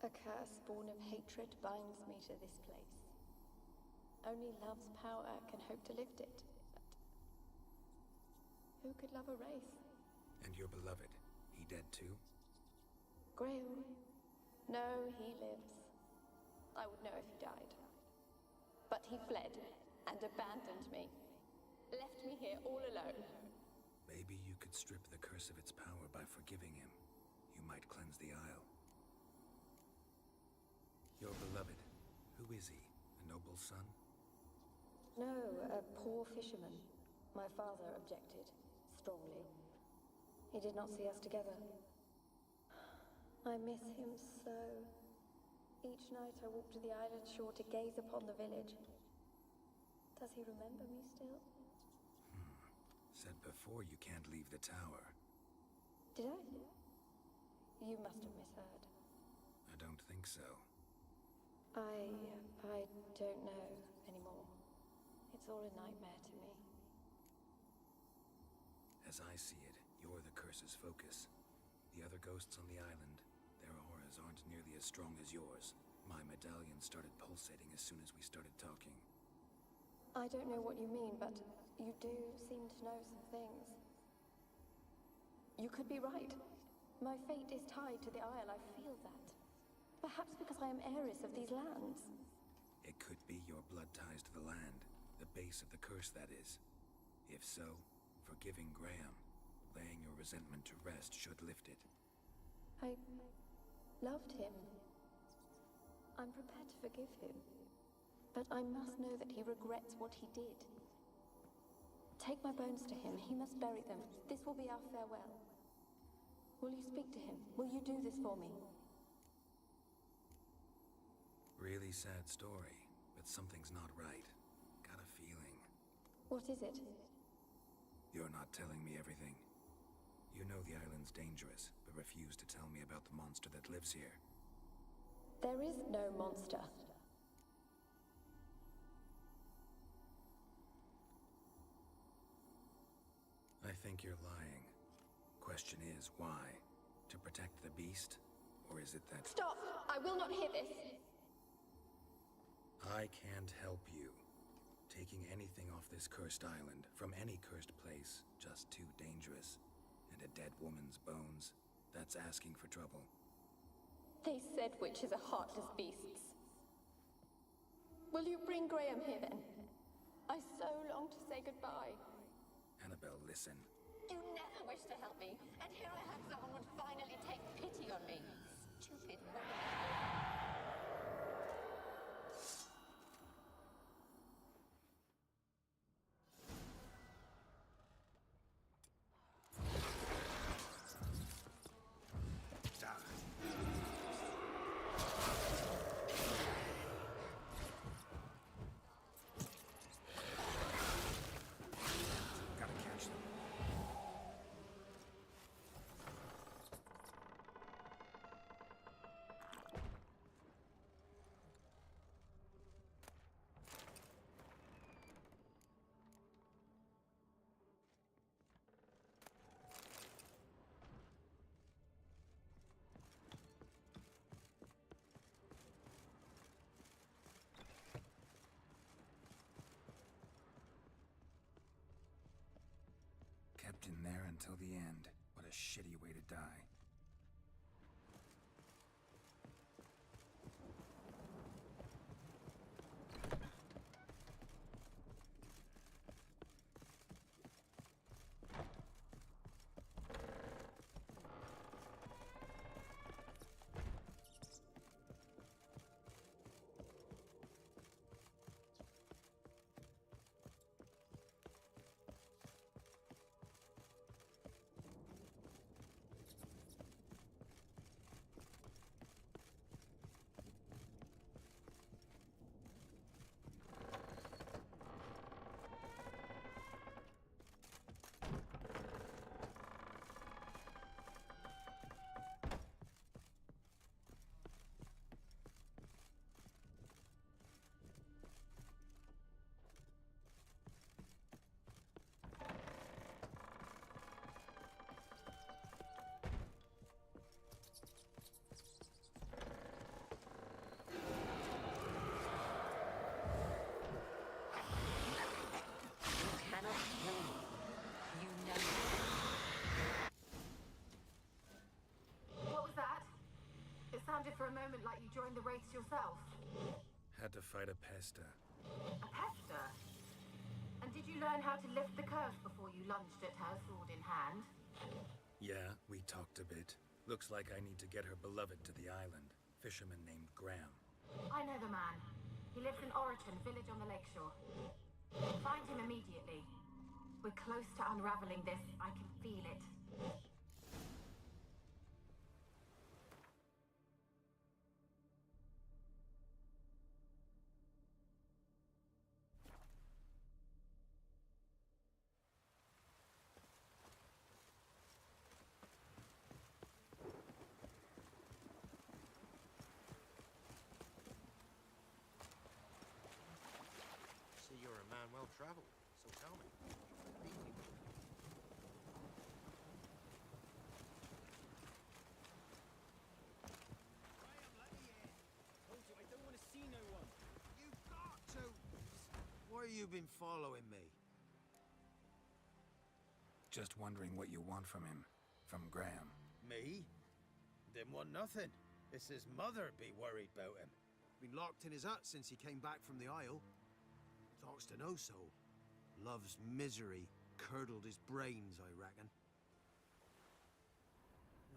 A curse born of hatred binds me to this place. Only love's power can hope to lift it. But who could love a race? And your beloved, he dead too? Graham? No, he lives. I would know if he died. But he fled and abandoned me. Left me here all alone. Maybe you could strip the curse of its power by forgiving him. You might cleanse the Isle. Your beloved, who is he? A noble son? No, a poor fisherman. My father objected, strongly. He did not see us together. I miss him so. Each night I walk to the island shore to gaze upon the village. Does he remember me still? Said before you can't leave the tower. Did I? You must have misheard. I don't think so. I don't know anymore. It's all a nightmare to me. As I see it, you're the curse's focus. The other ghosts on the island, their auras aren't nearly as strong as yours. My medallion started pulsating as soon as we started talking. I don't know what you mean, but you do seem to know some things. You could be right. My fate is tied to the Isle, I feel that. Perhaps because I am heiress of these lands. It could be your blood ties to the land. The base of the curse, that is. If so, forgiving Graham, laying your resentment to rest should lift it. I loved him. I'm prepared to forgive him. But I must know that he regrets what he did. Take my bones to him. He must bury them. This will be our farewell. Will you speak to him? Will you do this for me? Really sad story, but something's not right. Got a feeling. What is it? You're not telling me everything. You know the island's dangerous, but refuse to tell me about the monster that lives here. There is no monster. I think you're lying. Question is, why? To protect the beast? Or is it that— Stop! I will not hear this! I can't help you. Taking anything off this cursed island, from any cursed place, just too dangerous. And a dead woman's bones, that's asking for trouble. They said witches are heartless beasts. Will you bring Graham here then? I so long to say goodbye. Annabelle, listen. You never wished to help me, and here I had someone would finally take pity on me. Stupid woman. Kept in there until the end. What a shitty way to die. for a moment like you joined the race yourself? Had to fight a pester. A pester? And did you learn how to lift the curse before you lunged at her, sword in hand? Yeah, we talked a bit. Looks like I need to get her beloved to the island. Fisherman named Graham. I know the man. He lives in Oriton, village on the lakeshore. Find him immediately. We're close to unraveling this. I can feel it. See, you're a man well traveled, so tell me. Told you, I don't want to see no one. You've got to! Why have you been following me? Just wondering what you want from him. From Graham. Me? Didn't want nothing. It's his mother be worried about him. Been locked in his hut since he came back from the Isle. Talks to no soul. Love's misery curdled his brains, I reckon.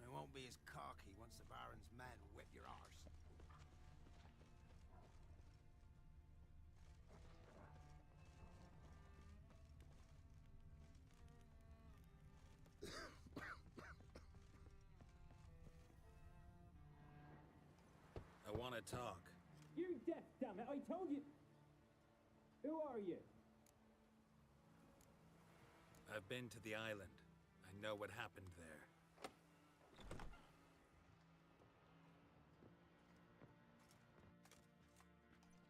I won't be as cocky once the Baron's men whip your arse. I want to talk. You're deaf, damn it! I told you. Who are you? I've been to the island. I know what happened there.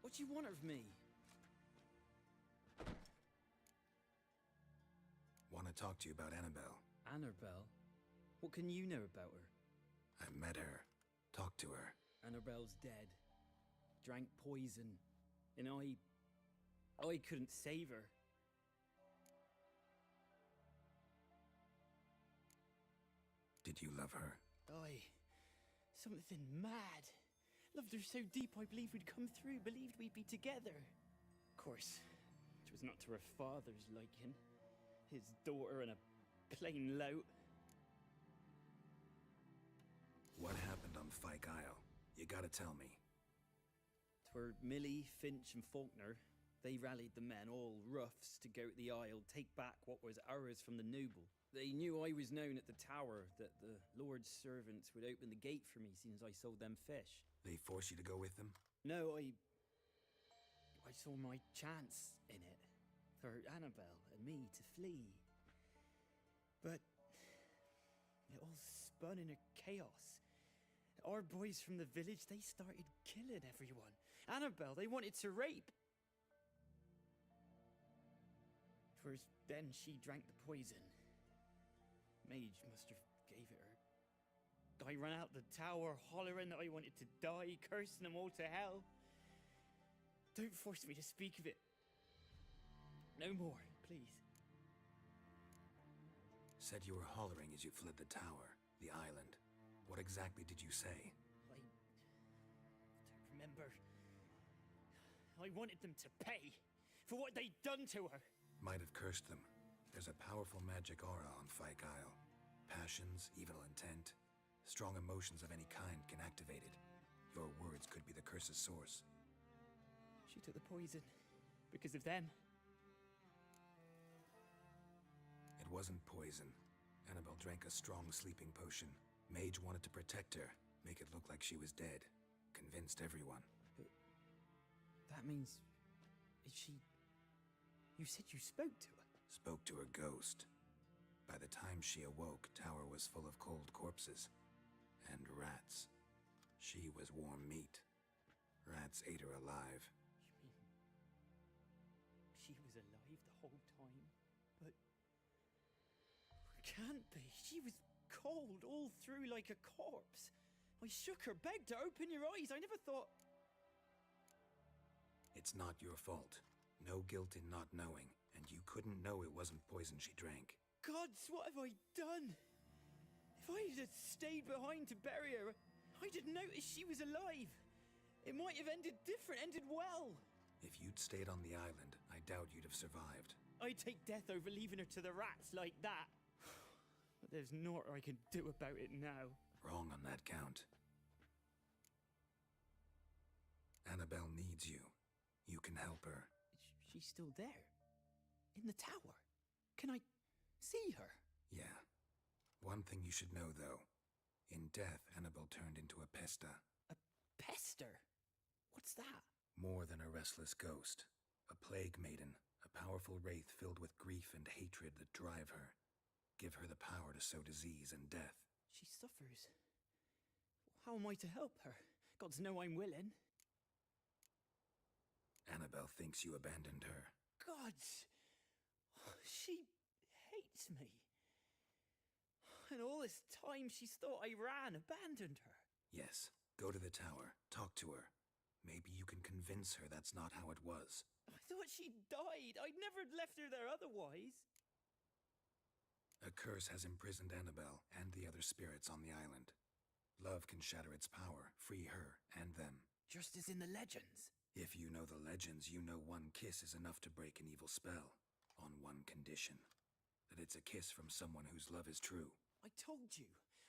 What do you want of me? Want to talk to you about Annabelle. Annabelle? What can you know about her? I've met her. Talked to her. Annabelle's dead. Drank poison. And I couldn't save her. Did you love her? Something mad. Loved her so deep I believed we'd come through, believed we'd be together. Of course, it was not to her father's liking. His daughter and a plain lout. What happened on Fyke Isle? You gotta tell me. 'Twere Millie, Finch and Faulkner. They rallied the men, all roughs, to go to the Isle, take back what was ours from the noble. They knew I was known at the tower, that the Lord's servants would open the gate for me, seeing as I sold them fish. They force you to go with them? No, I saw my chance in it, for Annabelle and me to flee. But it all spun in a chaos. Our boys from the village, they started killing everyone. Annabelle, they wanted to rape. 'Twas then she drank the poison. Mage must have gave it her. I ran out the tower hollering that I wanted to die, cursing them all to hell. Don't force me to speak of it. No more, please. Said you were hollering as you fled the tower, the island. What exactly did you say? I don't remember. I wanted them to pay for what they'd done to her. Might have cursed them. There's a powerful magic aura on Fyke Isle. Passions, evil intent, strong emotions of any kind can activate it. Your words could be the curse's source. She took the poison because of them. It wasn't poison. Annabelle drank a strong sleeping potion. Mage wanted to protect her, make it look like she was dead. Convinced everyone. But that means... You said you spoke to her? Spoke to her ghost. By the time she awoke, tower was full of cold corpses. And rats. She was warm meat. Rats ate her alive. You mean... she was alive the whole time? But... can't be. She was cold all through like a corpse. I shook her, begged her, open your eyes. I never thought... It's not your fault. No guilt in not knowing, and you couldn't know it wasn't poison she drank. Gods, what have I done? If I had stayed behind to bury her, I didn't notice she was alive. It might have ended different, ended well. If you'd stayed on the island, I doubt you'd have survived. I'd take death over leaving her to the rats like that. But there's naught I can do about it now. Wrong on that count. Annabelle needs you. You can help her. She's still there? In the tower? Can I see her? Yeah. One thing you should know, though. In death, Annabelle turned into a pesta. A pester? What's that? More than a restless ghost. A plague maiden. A powerful wraith filled with grief and hatred that drive her. Give her the power to sow disease and death. She suffers. How am I to help her? Gods know I'm willing. Annabelle thinks you abandoned her. Gods! She hates me. And all this time she's thought I ran, abandoned her. Yes. Go to the tower. Talk to her. Maybe you can convince her that's not how it was. I thought she died. I'd never left her there otherwise. A curse has imprisoned Annabelle and the other spirits on the island. Love can shatter its power, free her and them. Just as in the legends. If you know the legends, you know one kiss is enough to break an evil spell. On one condition. That it's a kiss from someone whose love is true. I told you.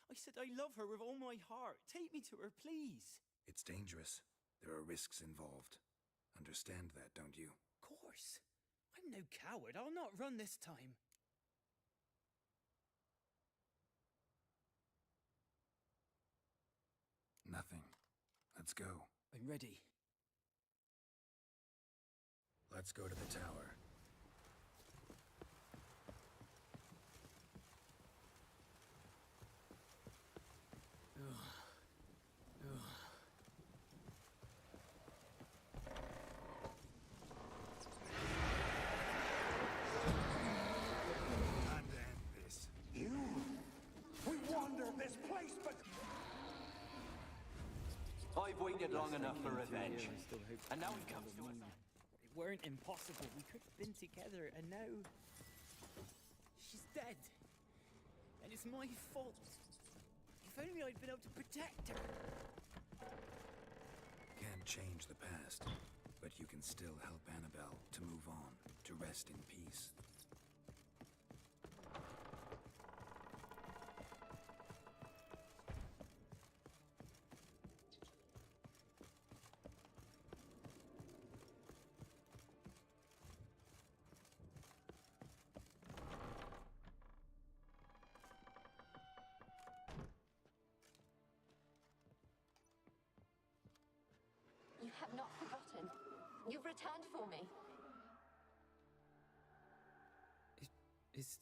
I said I love her with all my heart. Take me to her, please. It's dangerous. There are risks involved. Understand that, don't you? Of course. I'm no coward. I'll not run this time. Nothing. Let's go. I'm ready. Let's go to the tower. I've waited long enough for revenge. And now it comes to us. It weren't impossible. We could have been together, and now she's dead. And it's my fault. If only I'd been able to protect her. Can't change the past, but you can still help Annabelle to move on, to rest in peace. You have not forgotten. You've returned for me. Is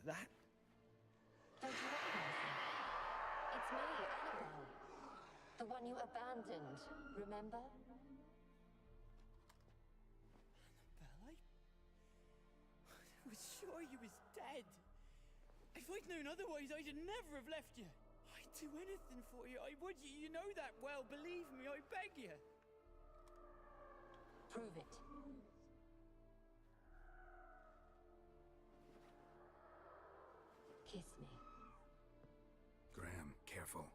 that? Don't you recognize me? It's me, Annabelle. The one you abandoned, remember? Annabelle, I was sure you was dead. If I'd known otherwise, I'd never have left you. I'd do anything for you. I would. You know that well. Believe me, I beg you. Prove it. Kiss me. Graham, careful.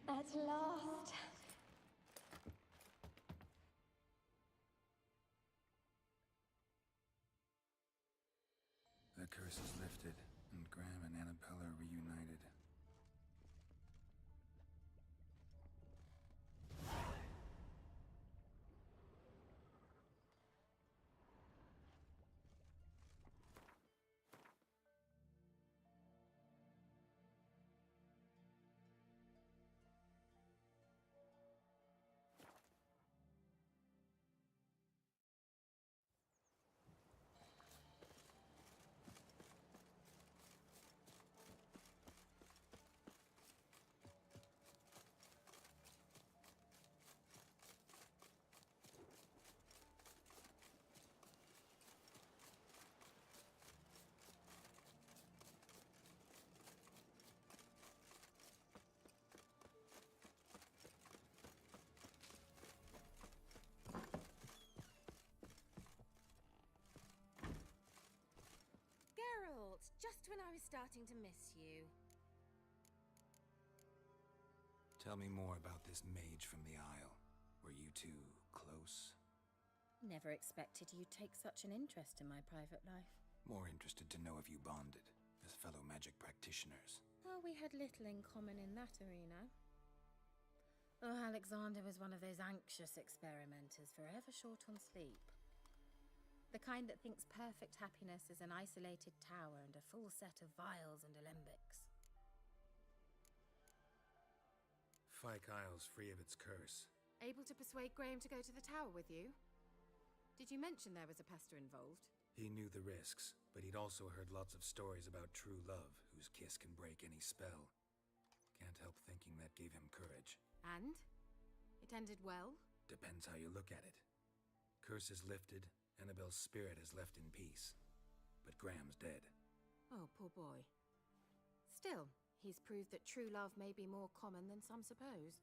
At last. The curse is lifted, and Graham and Annabelle are reunited. starting to miss you. Tell me more about this mage from the Isle. Were you two close? Never expected you'd take such an interest in my private life. More interested to know if you bonded, as fellow magic practitioners. Oh, we had little in common in that arena. Oh, Alexander was one of those anxious experimenters, forever short on sleep. The kind that thinks perfect happiness is an isolated tower and a full set of vials and alembics. Fyke Isle's free of its curse. Able to persuade Graham to go to the tower with you? Did you mention there was a pester involved? He knew the risks, but he'd also heard lots of stories about true love, whose kiss can break any spell. Can't help thinking that gave him courage. And? It ended well? Depends how you look at it. Curse is lifted, Annabelle's spirit is left in peace. But Graham's dead. Oh, poor boy. Still, he's proved that true love may be more common than some suppose.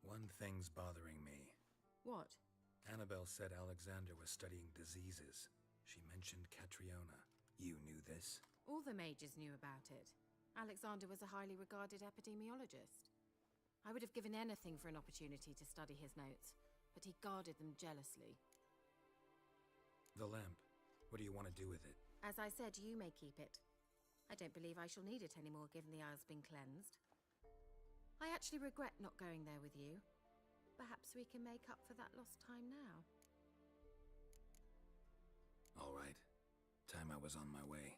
One thing's bothering me. What? Annabelle said Alexander was studying diseases. She mentioned Catriona. You knew this? All the mages knew about it. Alexander was a highly regarded epidemiologist. I would have given anything for an opportunity to study his notes, but he guarded them jealously. The lamp. What do you want to do with it? As I said, you may keep it. I don't believe I shall need it anymore, given the Isle's been cleansed. I actually regret not going there with you. Perhaps we can make up for that lost time now. All right. Time I was on my way.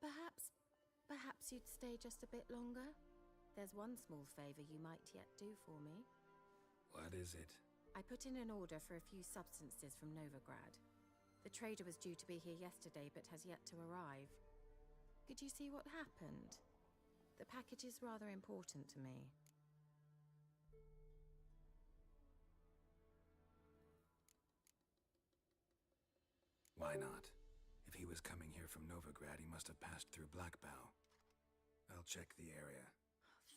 Perhaps you'd stay just a bit longer? There's one small favor you might yet do for me. What is it? I put in an order for a few substances from Novigrad. The trader was due to be here yesterday, but has yet to arrive. Could you see what happened? The package is rather important to me. Why not? If he was coming here from Novigrad, he must have passed through Blackbow. I'll check the area.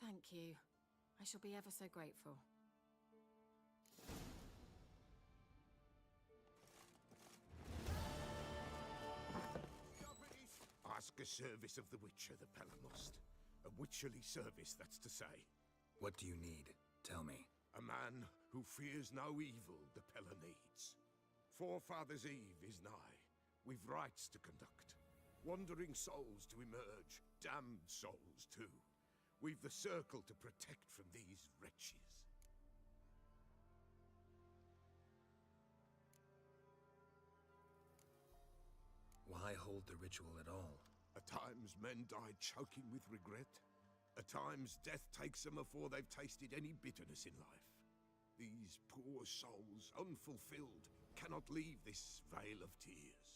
Thank you. I shall be ever so grateful. Ask a service of the Witcher, the Pelamost. A witcherly service, that's to say. What do you need? Tell me. A man who fears no evil the Pella needs. Forefather's Eve is nigh. We've rites to conduct. Wandering souls to emerge. Damned souls, too. We've the circle to protect from these wretches. Why hold the ritual at all? At times men die choking with regret. At times death takes them before they've tasted any bitterness in life. These poor souls, unfulfilled, cannot leave this vale of tears.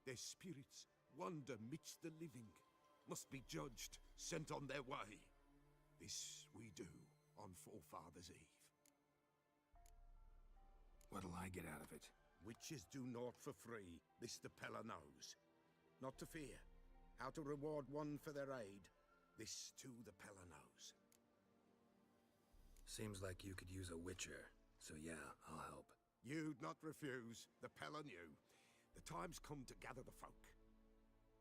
Their spirits wander midst the living, must be judged, sent on their way. This we do on Forefather's Eve. What'll I get out of it? Witches do naught for free, this the Pella knows. Not to fear. How to reward one for their aid, this too the Pella knows. Seems like you could use a witcher, so yeah, I'll help. You'd not refuse, the Pella knew. The time's come to gather the folk.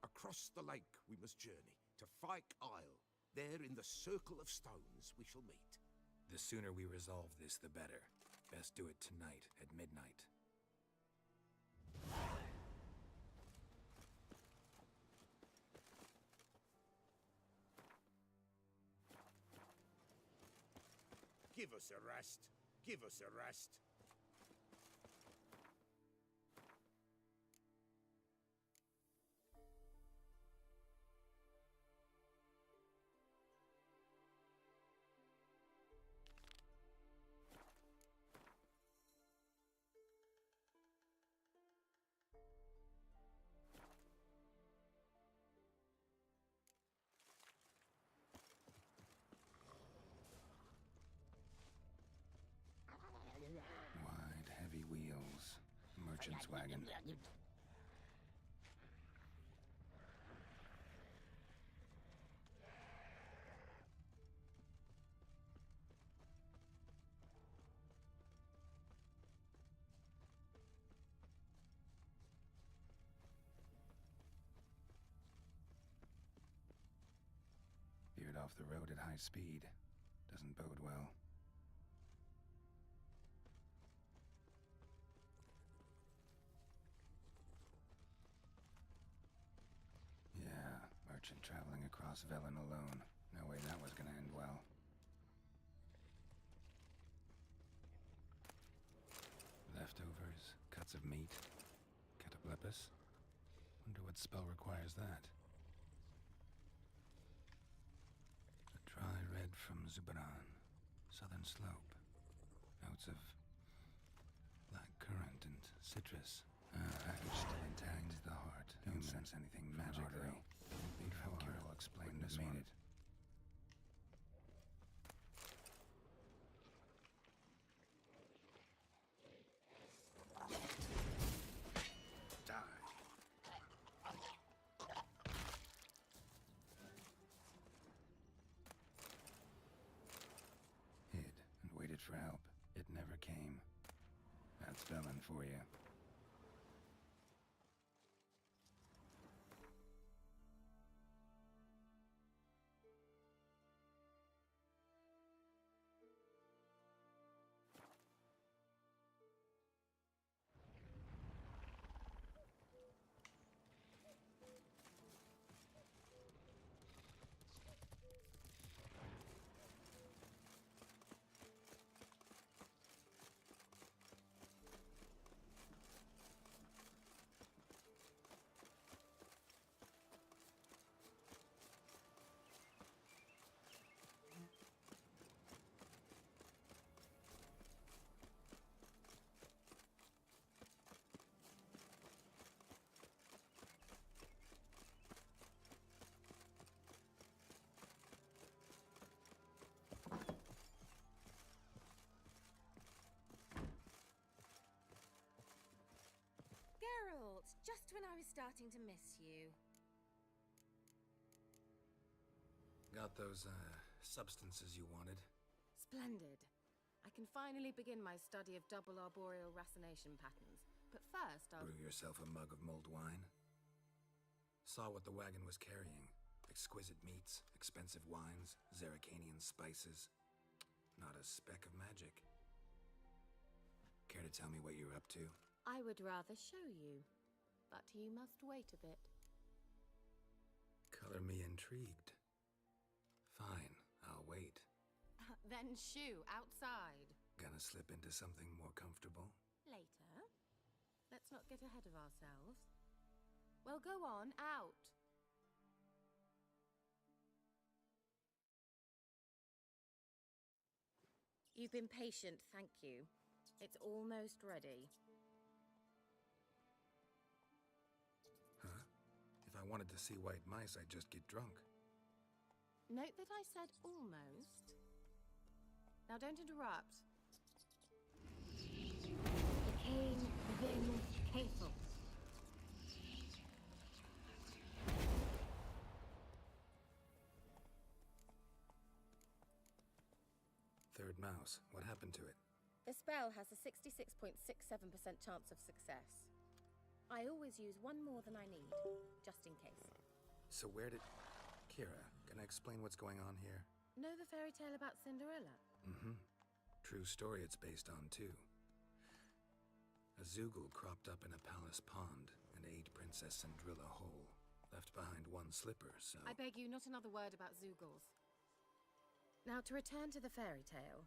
Across the lake we must journey, to Fyke Isle. There in the circle of stones we shall meet. The sooner we resolve this, the better. Best do it tonight, at midnight. Give us a rest. Give us a rest. Wide, heavy wheels. Merchant's wagon. off the road at high speed. Doesn't bode well. Yeah, merchant traveling across Velen alone. No way that was gonna end well. Leftovers, cuts of meat, cataplepis. Wonder what spell requires that. A dry red from Zubaran, southern slope. Notes of black currant and citrus. Package still intact. The heart. Don't sense anything magic though. Before Geralt explained this one. Hid and waited for help. It never came. That's Velen for you. Geralt, just when I was starting to miss you. Got those, substances you wanted? Splendid. I can finally begin my study of double arboreal racination patterns. But first, I'll... Brew yourself a mug of mulled wine? Saw what the wagon was carrying. Exquisite meats, expensive wines, Zerrikanian spices. Not a speck of magic. Care to tell me what you're up to? I would rather show you, but you must wait a bit. Color me intrigued. Fine, I'll wait. Then shoo, outside. Gonna slip into something more comfortable? Later. Let's not get ahead of ourselves. Well, go on, out. You've been patient, thank you. It's almost ready. Huh? If I wanted to see white mice, I'd just get drunk. Note that I said almost. Now don't interrupt. Became Vin Cathel. Third mouse. What happened to it? The spell has a 66.67% chance of success. I always use one more than I need, just in case. So where did... Kira, can I explain what's going on here? Know the fairy tale about Cinderella? Mm-hmm. True story it's based on, too. A Zoogle cropped up in a palace pond and ate Princess Cinderella whole. Left behind one slipper, so... I beg you, not another word about Zoogles. Now, to return to the fairy tale.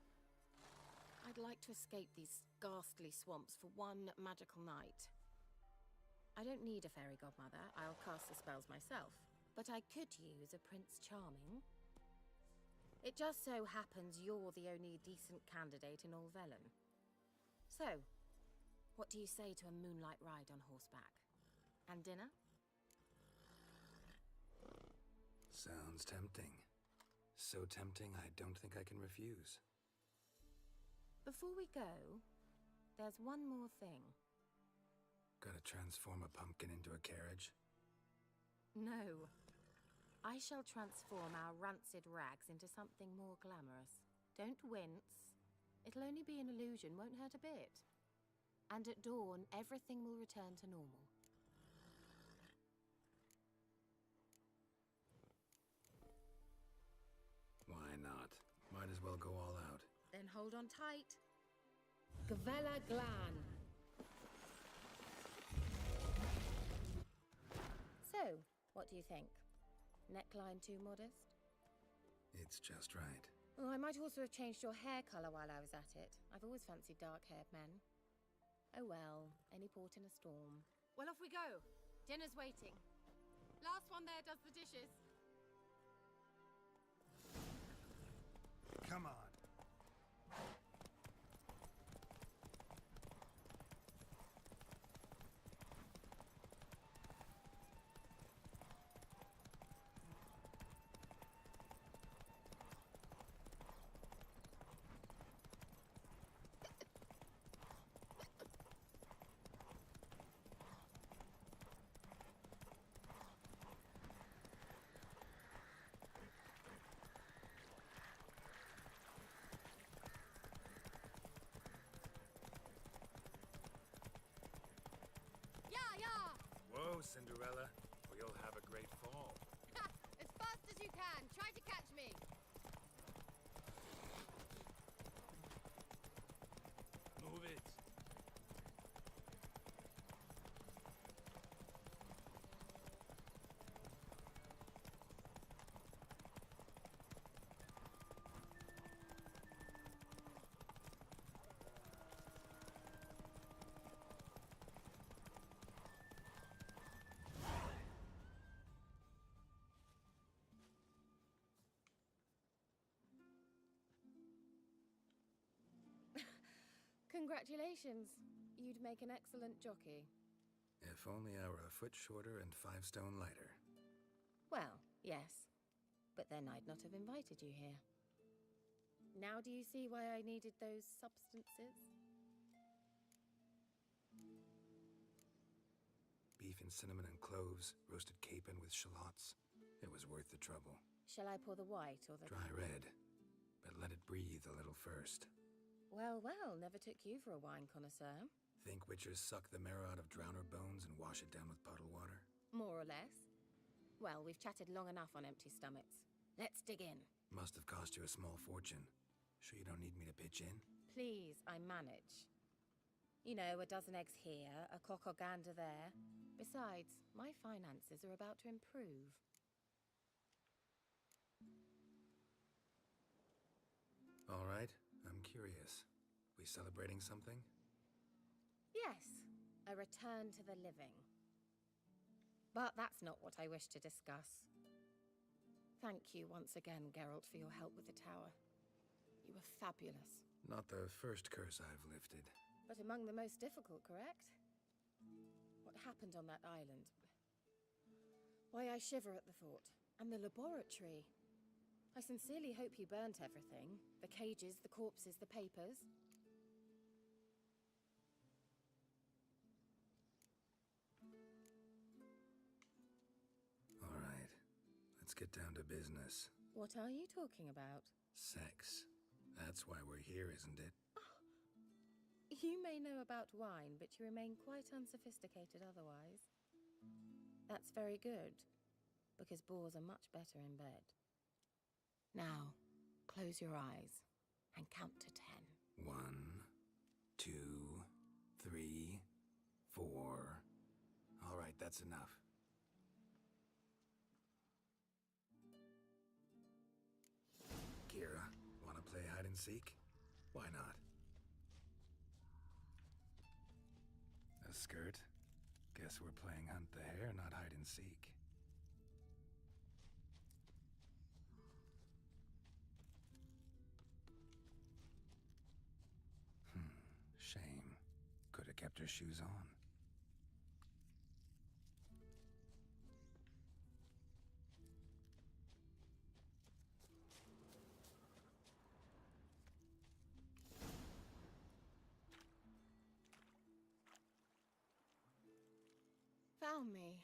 I'd like to escape these ghastly swamps for one magical night. I don't need a fairy godmother, I'll cast the spells myself. But I could use a Prince Charming. It just so happens you're the only decent candidate in all Velen. So, what do you say to a moonlight ride on horseback? And dinner? Sounds tempting. So tempting, I don't think I can refuse. Before we go, there's one more thing. Gotta transform a pumpkin into a carriage? No. I shall transform our rancid rags into something more glamorous. Don't wince. It'll only be an illusion, won't hurt a bit. And at dawn, everything will return to normal. Might as well go all out. Then hold on tight. Gavella Glan. So, what do you think? Neckline too modest? It's just right. Oh, I might also have changed your hair colour while I was at it. I've always fancied dark-haired men. Oh well, any port in a storm. Well, off we go. Dinner's waiting. Last one there does the dishes. Come on. Whoa, Cinderella, or you'll have a great fall. As fast as you can. Try to catch me. Move it. Congratulations. You'd make an excellent jockey. If only I were a foot shorter and 5 stone lighter. Well, yes. But then I'd not have invited you here. Now do you see why I needed those substances? Beef and cinnamon and cloves, roasted capon with shallots. It was worth the trouble. Shall I pour the white or the... Dry red, but let it breathe a little first. Well, well, never took you for a wine connoisseur. Think witchers suck the marrow out of drowner bones and wash it down with puddle water? More or less. Well, we've chatted long enough on empty stomachs. Let's dig in. Must have cost you a small fortune. Sure you don't need me to pitch in? Please, I manage. You know, a dozen eggs here, a cock or gander there. Besides, my finances are about to improve. All right, I'm curious. We celebrating something? Yes, a return to the living. But that's not what I wish to discuss. Thank you once again, Geralt, for your help with the tower. You were fabulous. Not the first curse I've lifted. But among the most difficult, correct? What happened on that island? Why, I shiver at the thought. And the laboratory. I sincerely hope you burnt everything. The cages, the corpses, the papers. All right, let's get down to business. What are you talking about? Sex. That's why we're here, isn't it? You may know about wine, but you remain quite unsophisticated otherwise. That's very good, because boars are much better in bed. Now, close your eyes and count to 10. 1, 2, 3, 4. All right, that's enough. Kira, wanna play hide and seek? Why not? A skirt? Guess we're playing hunt the hare, not hide and seek. Shame. Could have kept her shoes on. Found me.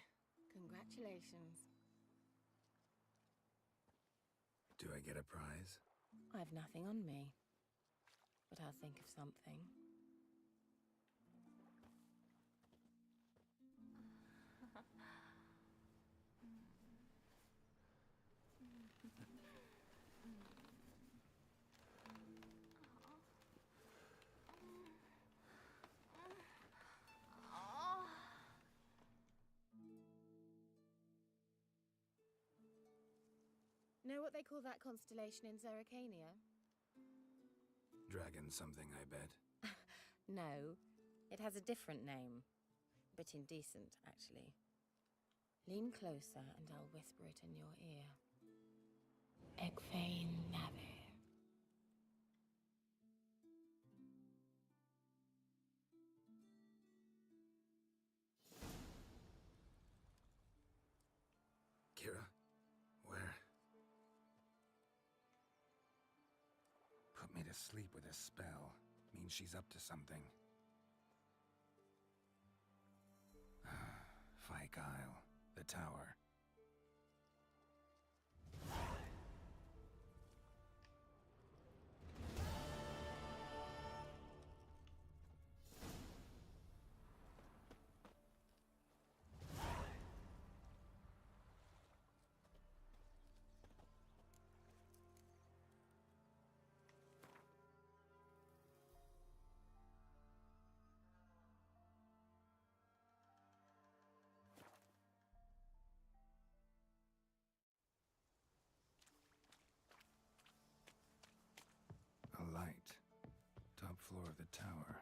Congratulations. Do I get a prize? I've nothing on me, but I'll think of something. Know what they call that constellation in Zerrikania? Dragon something, I bet. No, it has a different name. Bit indecent, actually. Lean closer and I'll whisper it in your ear. Egfain Nave. Kira? Where? Put me to sleep with a spell. Means she's up to something. Fyke Isle. The tower. A light. Top floor of the tower.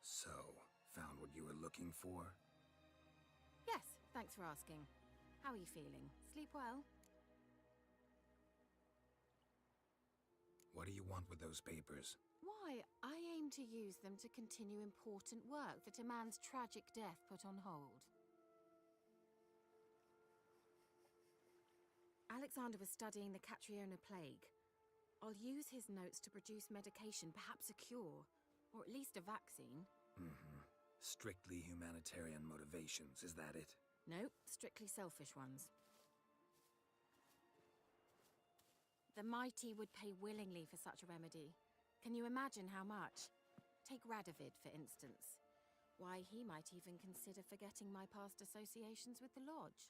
So, found what you were looking for? Yes, thanks for asking. How are you feeling? Sleep well? What do you want with those papers? Why, I aim to use them to continue important work that a man's tragic death put on hold. Alexander was studying the Catriona plague. I'll use his notes to produce medication, perhaps a cure, or at least a vaccine. Strictly humanitarian motivations, is that it? No, strictly selfish ones. The mighty would pay willingly for such a remedy. Can you imagine how much? Take Radovid, for instance. Why, he might even consider forgetting my past associations with the Lodge.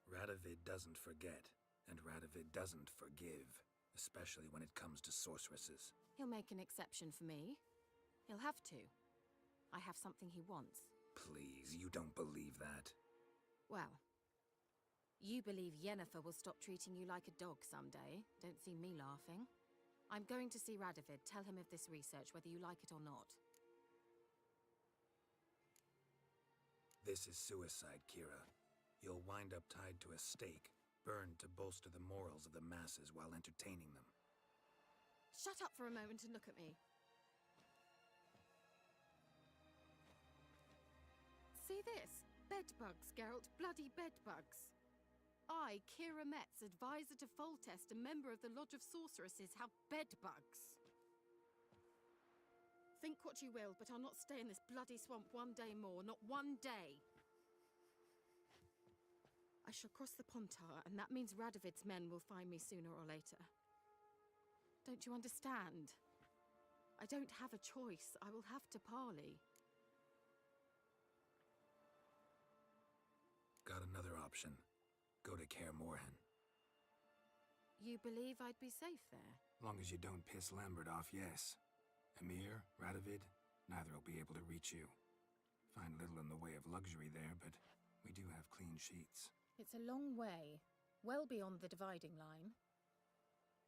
Radovid doesn't forget, and Radovid doesn't forgive, especially when it comes to sorceresses. He'll make an exception for me. He'll have to. I have something he wants. Please, you don't believe that. Well, you believe Yennefer will stop treating you like a dog someday. Don't see me laughing. I'm going to see Radovid. Tell him of this research, whether you like it or not. This is suicide, Kira. You'll wind up tied to a stake, burned to bolster the morals of the masses while entertaining them. Shut up for a moment and look at me. See this? Bedbugs, Geralt. Bloody bedbugs. I, Kira Metz, advisor to Foltest, a member of the Lodge of Sorceresses, have bedbugs. Think what you will, but I'll not stay in this bloody swamp one day more. Not one day. I shall cross the Pontar, and that means Radovid's men will find me sooner or later. Don't you understand? I don't have a choice. I will have to parley. Got another option. Go to Kaer Morhen. You believe I'd be safe there? Long as you don't piss Lambert off, yes. Emir, Radovid, neither will be able to reach you. Find little in the way of luxury there, but we do have clean sheets. It's a long way, well beyond the dividing line.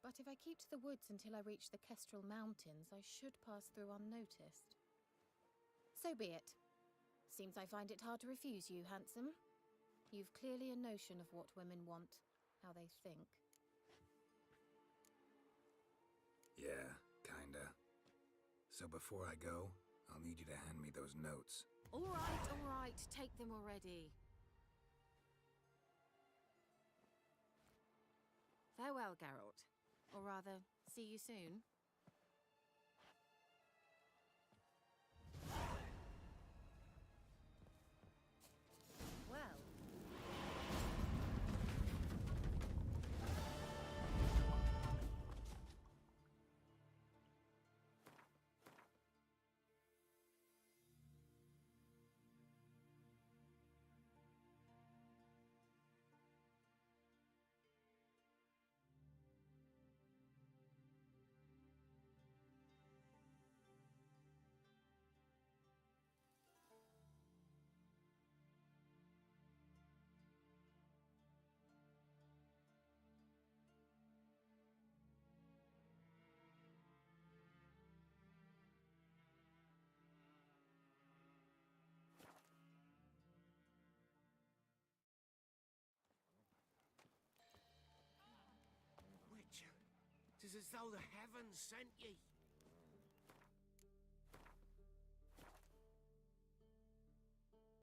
But if I keep to the woods until I reach the Kestrel Mountains, I should pass through unnoticed. So be it. Seems I find it hard to refuse you, handsome. You've clearly a notion of what women want, how they think. Yeah, kinda. So before I go, I'll need you to hand me those notes. All right, take them already. Farewell, Geralt. Or rather, see you soon. Well. as though the heavens sent ye.